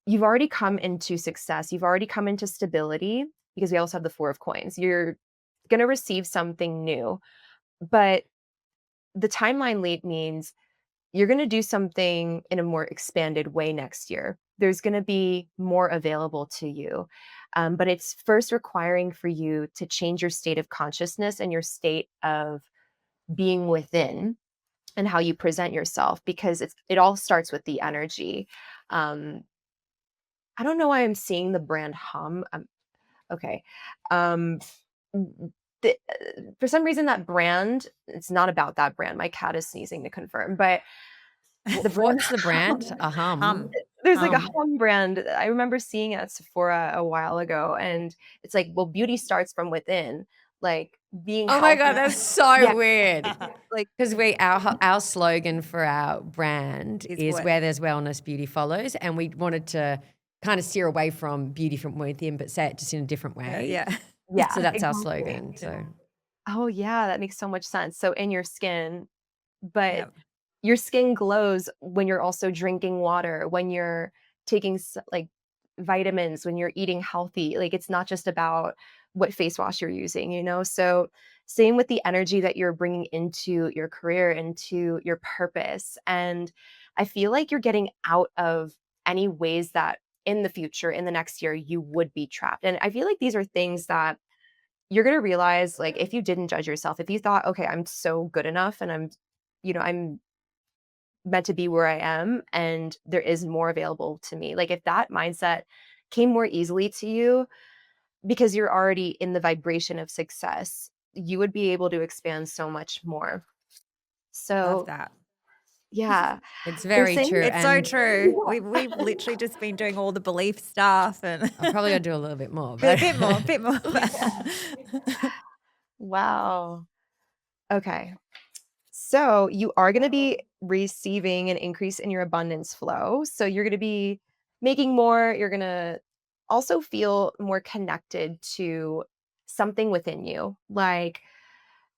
you've already come into success. You've already come into stability because we also have the Four of Coins. You're going to receive something new, but the timeline leap means you're going to do something in a more expanded way next year. There's going to be more available to you. But it's first requiring for you to change your state of consciousness and your state of being within and how you present yourself, because it all starts with the energy. Um, I don't know why I'm seeing the brand Hum. Okay. Um, for some reason, that brand, it's not about that brand. My cat is sneezing to confirm, but the brand
What's the brand? A hum.
there's like a
Hum.
home brand. I remember seeing it at Sephora a while ago, and it's like, well, beauty starts from within, like being
Oh my God,
healthy.
that's so
Yeah,
weird.
like
Because our slogan for our brand is
what?
where there's wellness, beauty follows, and we wanted to kind of steer away from beauty from within, but say it just in a different way.
Yeah.
yeah,
So that's our
exactly.
slogan. So
Oh yeah, that makes so much sense. So in your skin, but
Yeah.
your skin glows when you're also drinking water, when you're taking like vitamins, when you're eating healthy. Like it's not just about what face wash you're using, you know? So same with the energy that you're bringing into your career, into your purpose. And I feel like you're getting out of any ways that in the future, in the next year, you would be trapped. And I feel like these are things that you're going to realize, like, if you didn't judge yourself, if you thought, okay, I'm so good enough and I'm meant to be where I am and there is more available to me. Like if that mindset came more easily to you because you're already in the vibration of success, you would be able to expand so much more.
Love
So,
that.
yeah,
it's
they're
very
saying
true.
It's so
And
true. We've literally just been doing all the belief stuff and
I'll probably gotta do a little bit more.
a
But
bit more.
wow. Okay. So, you are going to be receiving an increase in your abundance flow. So, you're going to be making more. You're going to also feel more connected to something within you. Like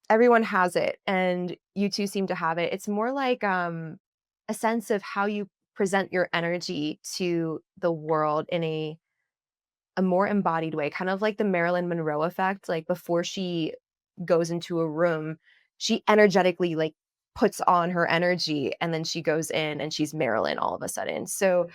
everyone has it and you too seem to have it. It's more like a sense of how you present your energy to the world in a more embodied way, kind of like the Marilyn Monroe effect. Like before she goes into a room, she energetically like puts on her energy and then she goes in and she's Marilyn all of a sudden. So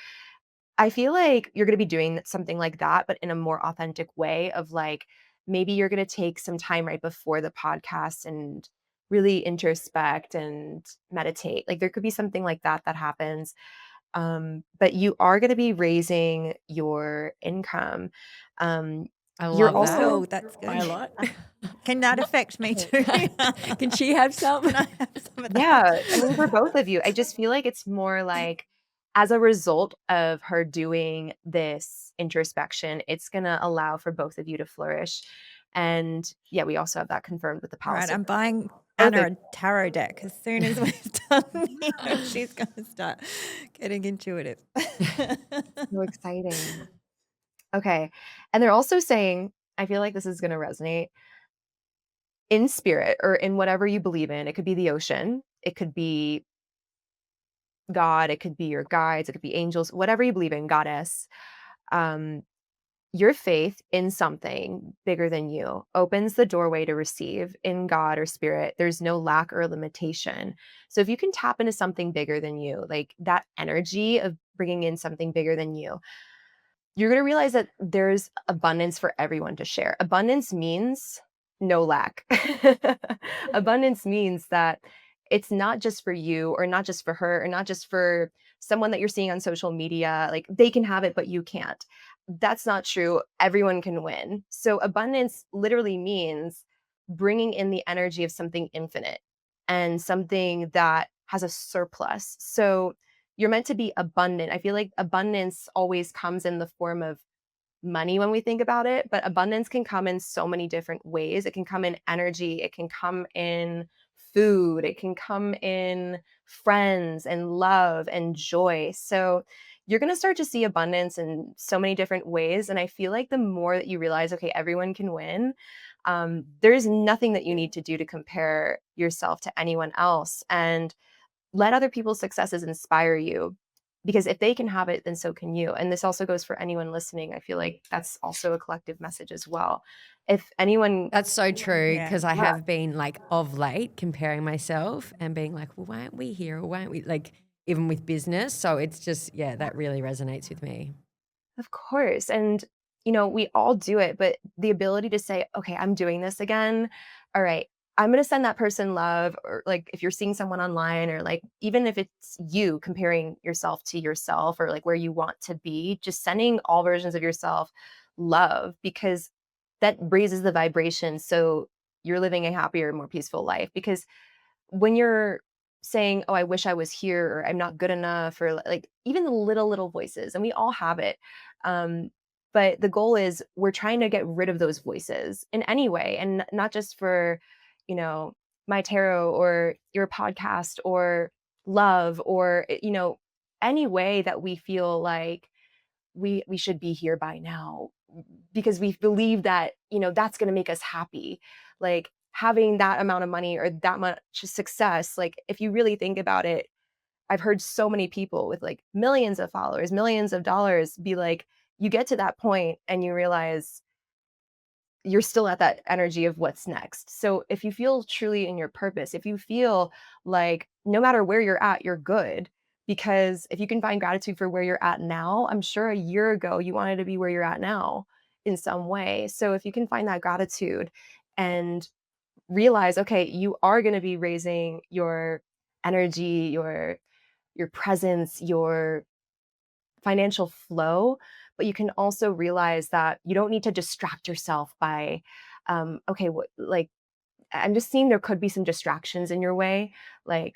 I feel like you're going to be doing something like that, but in a more authentic way of like, maybe you're going to take some time right before the podcast and really introspect and meditate. Like there could be something like that that happens. But you are going to be raising your income.
I
You're
love that
also,
Oh, that's
by a
good.
lot.
Can that affect me too?
Can she have some?
Can I have some of
yeah,
that?
I mean, for both of you, I just feel like it's more like as a result of her doing this introspection, it's going to allow for both of you to flourish. And yeah, we also have that confirmed with the
All
Palace
right,
of
I'm buying
both
Anna
of
a tarot deck as soon as we've done. She's going to start getting intuitive.
so exciting. Okay. And they're also saying, I feel like this is going to resonate in spirit or in whatever you believe in. It could be the ocean, it could be God, it could be your guides, it could be angels, whatever you believe in, goddess. Um, your faith in something bigger than you opens the doorway to receive in God or spirit. There's no lack or limitation. So if you can tap into something bigger than you, like that energy of bringing in something bigger than you, you're going to realize that there's abundance for everyone to share. Abundance means no lack. Abundance means that it's not just for you or not just for her or not just for someone that you're seeing on social media. Like they can have it, but you can't. That's not true. Everyone can win. So abundance literally means bringing in the energy of something infinite and something that has a surplus. So you're meant to be abundant. I feel like abundance always comes in the form of money when we think about it, but abundance can come in so many different ways. It can come in energy, it can come in food, it can come in friends and love and joy. So you're going to start to see abundance in so many different ways. And I feel like the more that you realize, okay, everyone can win, there's nothing that you need to do to compare yourself to anyone else. And let other people's successes inspire you, because if they can have it, then so can you. And this also goes for anyone listening. I feel like that's also a collective message as well. If anyone,
That's so true,
Yeah.
because I have been like of late comparing myself and being like, well, why aren't we here? Or why aren't we, like, even with business? So it's just, yeah, that really resonates with me.
of course, and we all do it, but the ability to say, okay, I'm doing this again. All right, I'm going to send that person love. Or like if you're seeing someone online, or like even if it's you comparing yourself to yourself, or like where you want to be, just sending all versions of yourself love, because that raises the vibration, so you're living a happier, more peaceful life. Because when you're saying, "Oh, I wish I was here," or "I'm not good enough," or like even the little voices, and we all have it. Um, but the goal is we're trying to get rid of those voices in any way, and not just for, you know, my tarot or your podcast or love, or any way that we feel like we should be here by now, because we believe that that's going to make us happy, like having that amount of money or that much success. Like if you really think about it, I've heard so many people with like millions of followers, millions of dollars, be like, you get to that point and you realize you're still at that energy of what's next. So if you feel truly in your purpose, if you feel like no matter where you're at, you're good. Because if you can find gratitude for where you're at now, I'm sure a year ago you wanted to be where you're at now in some way. So if you can find that gratitude and realize, okay, you are going to be raising your energy, your presence, your financial flow, but you can also realize that you don't need to distract yourself by, okay, what, like, I'm just seeing there could be some distractions in your way. Like,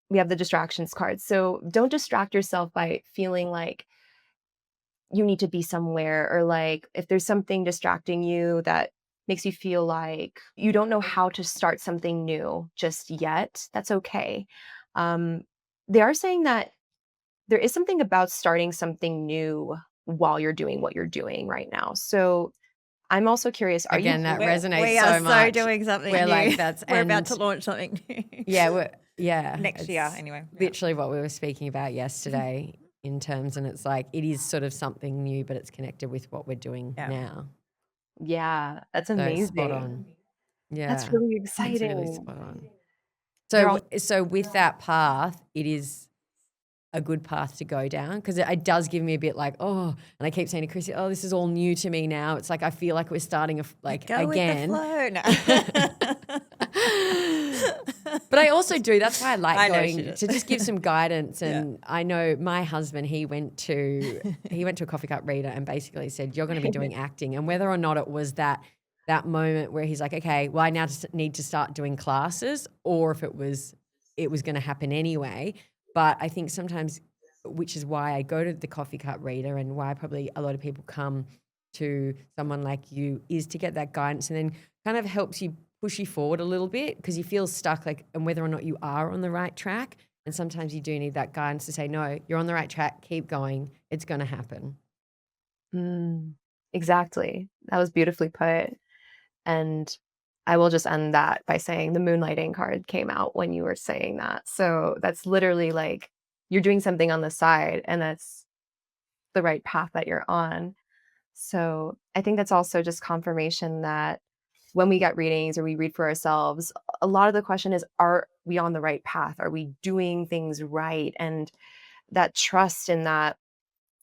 we have the distractions card. So don't distract yourself by feeling like you need to be somewhere, or like if there's something distracting you that makes you feel like you don't know how to start something new just yet, that's okay. Um, they are saying that there is something about starting something new while you're doing what you're doing right now. So I'm also curious, are you
Again, that
We
resonates
we are
so
so
much.
doing something
We're
new.
like, that's,
We're about
and
to launch something new.
yeah,
Next year,
it's
anyway. Yeah.
literally what we were speaking about yesterday in terms, and it's like, it is sort of something new, but it's connected with what we're doing
Yeah.
now.
yeah, that's
So it's spot
amazing.
on.
That's
Yeah,
really
it's really
exciting.
spot on.
They're all
So with that path, it is a good path to go down, because it does give me a bit like, oh, and I keep saying to Chrissy, oh, this is all new to me now. It's like I feel like we're starting like
Go
again.
with the flow. No.
But I also do. That's why I like
I know she
going
does.
to just give some guidance.
Yeah.
And I know my husband, he went to a coffee cup reader and basically said, you're going to be doing acting. And whether or not it was that moment where he's like, okay, well, I now just need to start doing classes, or if it was going to happen anyway. But I think sometimes, which is why I go to the coffee cup reader, and why probably a lot of people come to someone like you, is to get that guidance, and then kind of helps you push you forward a little bit, because you feel stuck, like, and whether or not you are on the right track. And sometimes you do need that guidance to say, no, you're on the right track, keep going, it's going to happen.
exactly. That was beautifully put. And I will just end that by saying the moonlighting card came out when you were saying that. So that's literally like you're doing something on the side, and that's the right path that you're on. So I think that's also just confirmation that when we get readings or we read for ourselves, a lot of the question is, are we on the right path? Are we doing things right? And that trust in that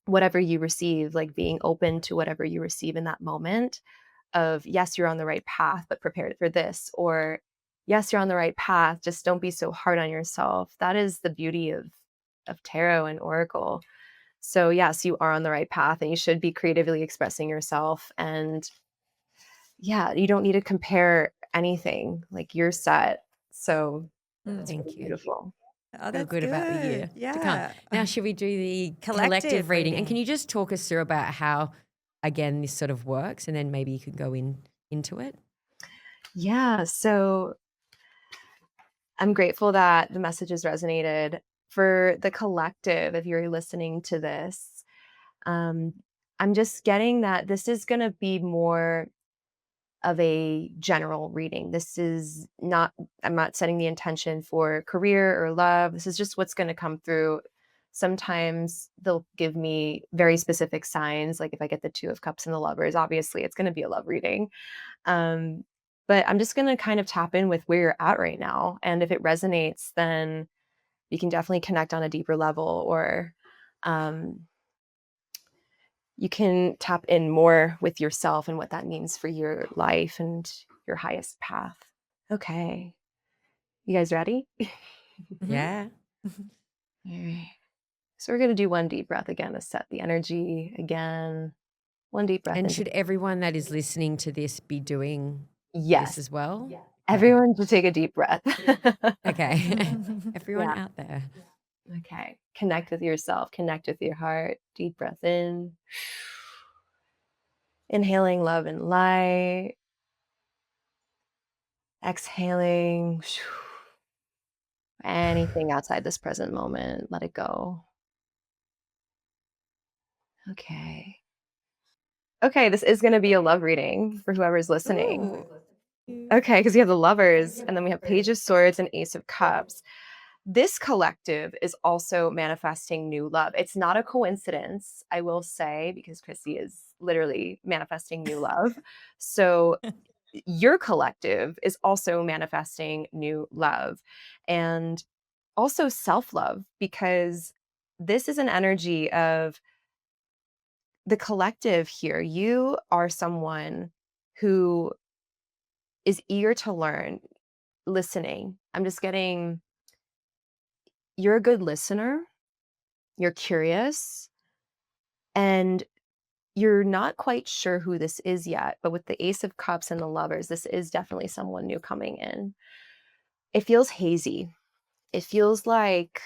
whatever you receive, like being open to whatever you receive in that moment of, yes, you're on the right path, but prepared for this, or yes, you're on the right path, just don't be so hard on yourself. That is the beauty of tarot and oracle. So yes, you are on the right path, and you should be creatively expressing yourself. And yeah, you don't need to compare anything. Like you're set. So that's
Thank
really
you.
beautiful.
Oh,
feel
that's
good about the year
good.
to come.
Yeah.
Now, should we do the
Collective
reading? And
reading.
can you just talk us through about how, again, this sort of works, and then maybe you could go into it?
Yeah. So I'm grateful that the messages resonated. For the collective, if you're listening to this, um, I'm just getting that this is going to be more of a general reading. This is not, I'm not setting the intention for career or love. This is just what's going to come through. Sometimes they'll give me very specific signs. Like if I get the Two of Cups and the Lovers, obviously it's going to be a love reading. Um, but I'm just going to kind of tap in with where you're at right now. And if it resonates, then you can definitely connect on a deeper level, or um, you can tap in more with yourself and what that means for your life and your highest path. Okay. You guys ready?
Yeah.
All right. So we're going to do one deep breath again to set the energy again. One deep breath.
And should everyone that is listening to this be doing
Yes.
this as well?
Yes.
Okay.
Everyone should take a deep breath.
Okay. Everyone
Yeah.
out there.
Okay. Connect with yourself. Connect with your heart. Deep breath in. Inhaling love and light. Exhaling anything outside this present moment. Let it go. Okay. Okay, this is going to be a love reading for whoever's listening.
Ooh.
Okay, because we have the Lovers, and then we have Page of Swords and Ace of Cups. This collective is also manifesting new love. It's not a coincidence, I will say, because Christie is literally manifesting new love. So your collective is also manifesting new love and also self-love, because this is an energy of the collective here. You are someone who is eager to learn, listening. I'm just getting, you're a good listener, you're curious, and you're not quite sure who this is yet. But with the Ace of Cups and the Lovers, this is definitely someone new coming in. It feels hazy. It feels like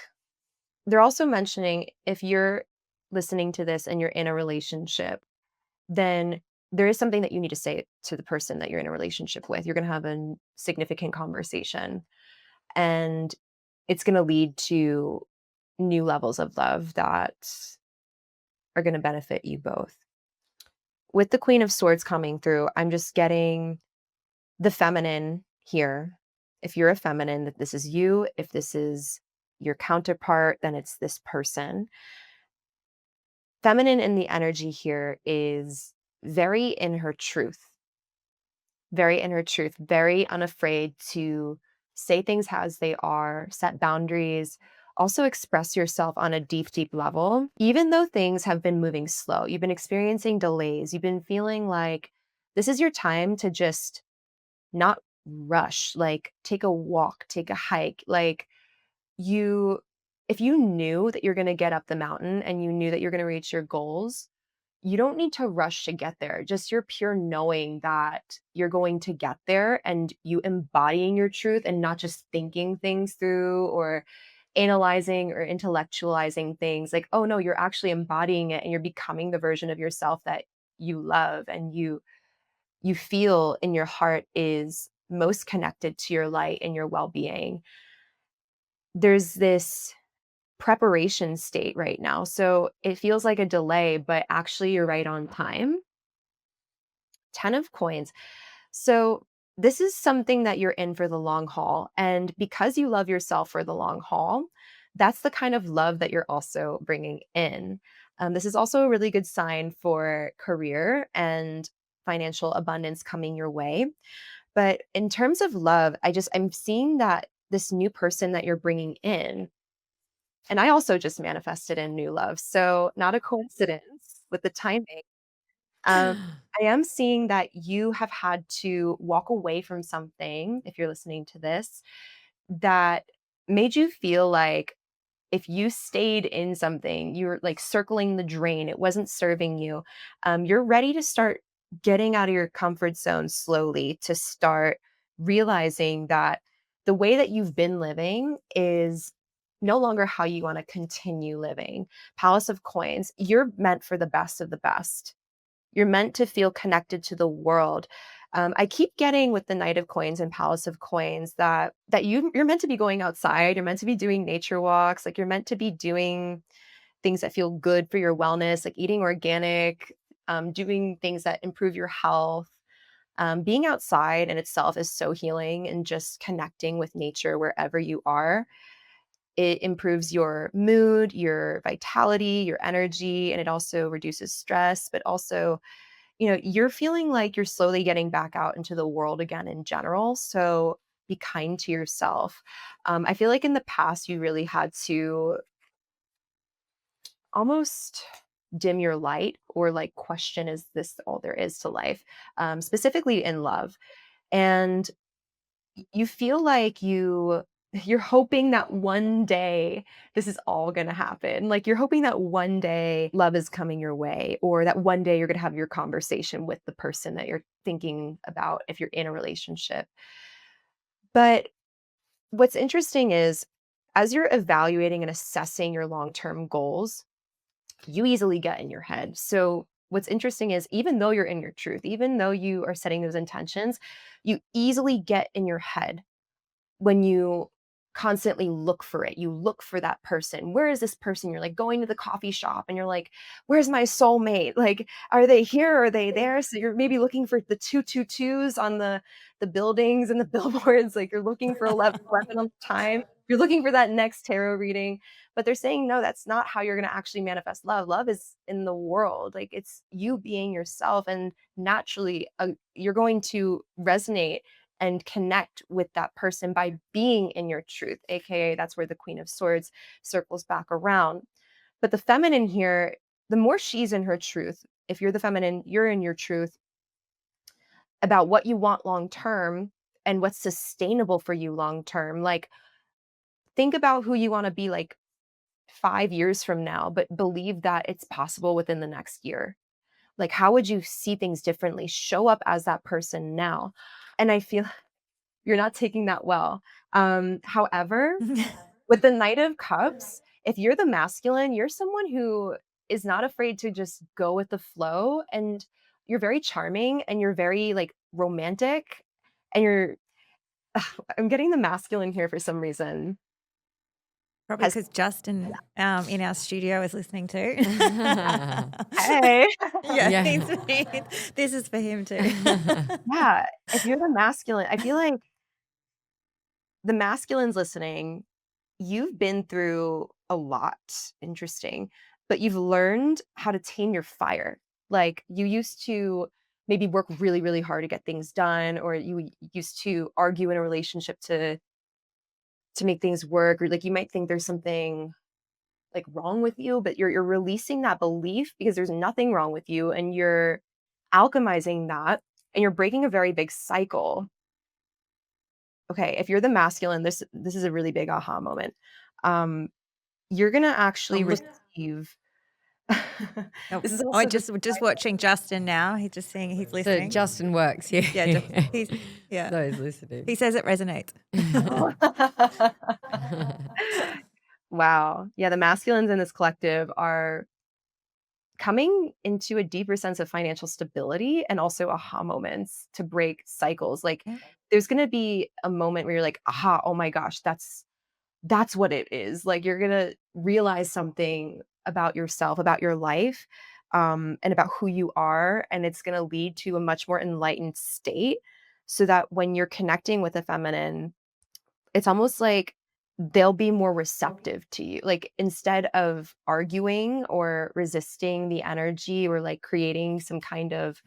they're also mentioning, if you're listening to this and you're in a relationship, then there is something that you need to say to the person that you're in a relationship with. You're going to have a significant conversation, and it's going to lead to new levels of love that are going to benefit you both. With the Queen of Swords coming through, I'm just getting the feminine here. If you're a feminine, that this is you. If this is your counterpart, then it's this person. Feminine in the energy here is very in her truth, very in her truth, very unafraid to say things as they are, set boundaries, also express yourself on a deep, deep level. Even though things have been moving slow, you've been experiencing delays, you've been feeling like this is your time to just not rush, like take a walk, take a hike. Like you, if you knew that you're going to get up the mountain and you knew that you're going to reach your goals, you don't need to rush to get there. Just your pure knowing that you're going to get there, and you embodying your truth and not just thinking things through or analyzing or intellectualizing things. Like, oh no, you're actually embodying it and you're becoming the version of yourself that you love and you feel in your heart is most connected to your light and your well-being. There's this preparation state right now. So it feels like a delay, but actually you're right on time. 10 of coins. So this is something that you're in for the long haul. And because you love yourself for the long haul, that's the kind of love that you're also bringing in. This is also a really good sign for career and financial abundance coming your way. But in terms of love, I'm seeing that this new person that you're bringing in, and I also just manifested in new love. So not a coincidence with the timing. I am seeing that you have had to walk away from something, if you're listening to this, that made you feel like if you stayed in something, you were like circling the drain, it wasn't serving you. You're ready to start getting out of your comfort zone slowly, to start realizing that the way that you've been living is no longer how you want to continue living. Palace of Coins, you're meant for the best of the best. You're meant to feel connected to the world. I keep getting with the Knight of Coins and Palace of Coins that you're meant to be going outside. You're meant to be doing nature walks. Like you're meant to be doing things that feel good for your wellness, like eating organic, doing things that improve your health. Being outside in itself is so healing, and just connecting with nature wherever you are. It improves your mood, your vitality, your energy, and it also reduces stress, but also, you're feeling like you're slowly getting back out into the world again in general. So be kind to yourself. I feel like in the past, you really had to almost dim your light or like question, is this all there is to life? Specifically in love. And you feel like you're hoping that one day this is all going to happen. Like you're hoping that one day love is coming your way, or that one day you're going to have your conversation with the person that you're thinking about if you're in a relationship. But what's interesting is, as you're evaluating and assessing your long-term goals, you easily get in your head. So what's interesting is, even though you're in your truth, even though you are setting those intentions, you easily get in your head when you constantly look for it. You look for that person. Where is this person? You're like going to the coffee shop and you're like, where's my soulmate? Like, are they here? Are they there? So you're maybe looking for the 222s on the buildings and the billboards. Like you're looking for 11 on time. You're looking for that next tarot reading. But they're saying, no, that's not how you're going to actually manifest love. Love is in the world. Like it's you being yourself. And naturally, you're going to resonate and connect with that person by being in your truth, aka that's where the Queen of Swords circles back around. But the feminine here, the more she's in her truth, if you're the feminine, you're in your truth about what you want long term and what's sustainable for you long term. Like, think about who you want to be like 5 years from now, but believe that it's possible within the next year. Like, how would you see things differently? Show up as that person now. And I feel you're not taking that well. However, with the Knight of Cups, if you're the masculine, you're someone who is not afraid to just go with the flow, and you're very charming and you're very like romantic, and I'm getting the masculine here for some reason.
Probably
Has
because Justin in our studio is listening too.
Hey.
Yeah,
Yeah.
this is for him too.
Yeah, if you're the masculine, I feel like the masculines listening, you've been through a lot, interesting, but you've learned how to tame your fire. Like you used to maybe work really, really hard to get things done, or you used to argue in a relationship to make things work, or like you might think there's something like wrong with you, but you're releasing that belief because there's nothing wrong with you, and you're alchemizing that, and you're breaking a very big cycle. Okay, if you're the masculine, this is a really big aha moment. Um, you're gonna actually
I'm look-
receive.
oh,
This is
oh,
also
just watching Justin now. He's just saying he's
So
listening.
Justin works here.
Yeah, he's
So he's listening.
He says it resonates.
wow. Yeah, the masculines in this collective are coming into a deeper sense of financial stability and also aha moments to break cycles. Like
Yeah.
there's gonna be a moment where you're like, aha, oh my gosh, that's what it is. Like you're gonna realize something about yourself, about your life, and about who you are, and it's gonna lead to a much more enlightened state. So that when you're connecting with a feminine, it's almost like they'll be more receptive to you. Like instead of arguing or resisting the energy, or like creating some kind of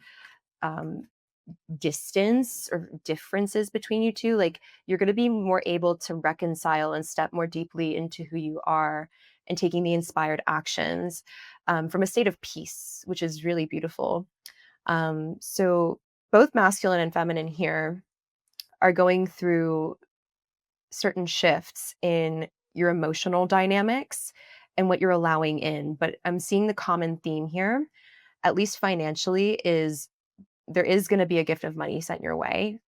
um, distance or differences between you two, like you're going to be more able to reconcile and step more deeply into who you are, and taking the inspired actions from a state of peace, which is really beautiful. So both masculine and feminine here are going through certain shifts in your emotional dynamics and what you're allowing in, but I'm seeing the common theme here, at least financially, is there is going to be a gift of money sent your way,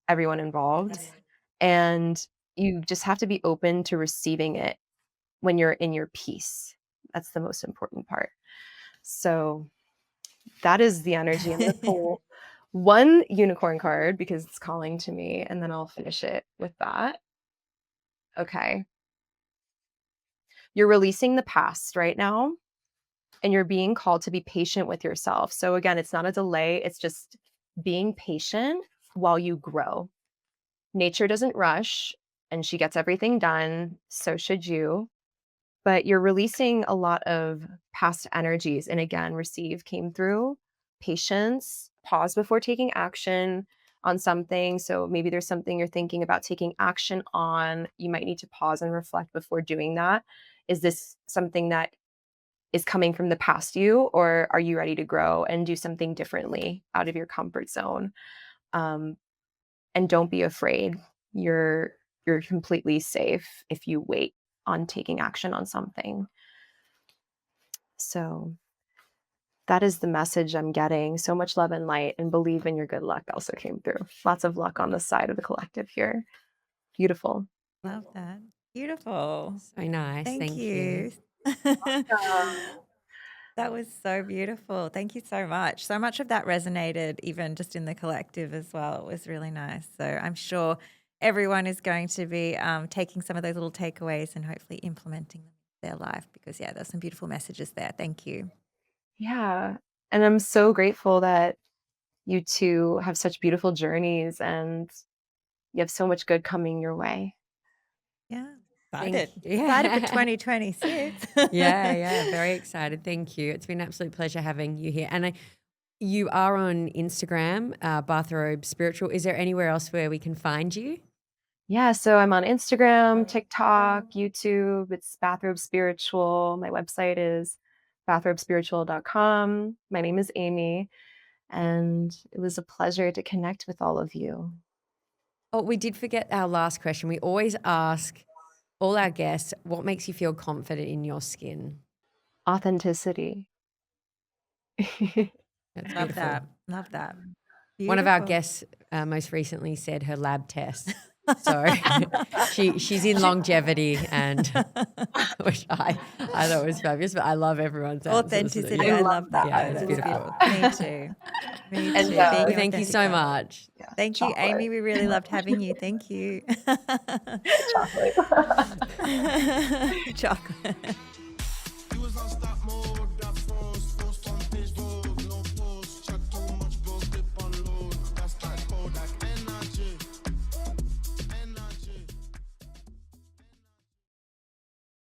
everyone involved.
Yes.
And you just have to be open to receiving it when you're in your peace. That's the most important part. So that is the energy. I'm going to pull one unicorn card because it's calling to me, and then I'll finish it with that. Okay. You're releasing the past right now, and you're being called to be patient with yourself. So again, it's not a delay. It's just being patient while you grow. Nature doesn't rush, and she gets everything done. So should you. But you're releasing a lot of past energies. And again, receive came through, patience, pause before taking action on something. So maybe there's something you're thinking about taking action on. You might need to pause and reflect before doing that. Is this something that is coming from the past you, or are you ready to grow and do something differently out of your comfort zone? And don't be afraid. You're completely safe if you wait on taking action on something. So that is the message I'm getting. So much love and light, and believe in your good luck also came through. Lots of luck on the side of the collective here. Beautiful.
Love that. Beautiful.
So nice.
Thank
you.
you. That was so beautiful. Thank you so much. So much of that resonated even just in the collective as well. It was really nice. So I'm sure everyone is going to be taking some of those little takeaways and hopefully implementing them in their life because, yeah, there's some beautiful messages there. Thank you.
Yeah. And I'm so grateful that you two have such beautiful journeys and you have so much good coming your way.
Yeah.
Thank
Excited.
you.
Excited for 2026.
Yeah, very excited. Thank you. It's been an absolute pleasure having you here. And you are on Instagram, Bathrobe Spiritual. Is there anywhere else where we can find you?
Yeah, so I'm on Instagram, TikTok, YouTube. It's Bathrobe Spiritual. My website is bathrobespiritual.com. My name is Amie, and it was a pleasure to connect with all of you.
Oh, we did forget our last question. We always ask all our guests, what makes you feel confident in your skin?
Authenticity.
That's
Love
beautiful.
that. Love that.
One of our
Beautiful.
guests most recently said her lab test. So she's in longevity, and which I thought was fabulous. But I love everyone's answers.
Authenticity.
Yeah.
I love that.
Yeah,
Though.
it's
That's
beautiful.
Me too. Me
And,
too.
Well,
Being
thank you so
authentic.
much.
Yeah,
Thank you,
chocolate.
Amie. We really loved having you. Thank you.
Chocolate.
Chocolate.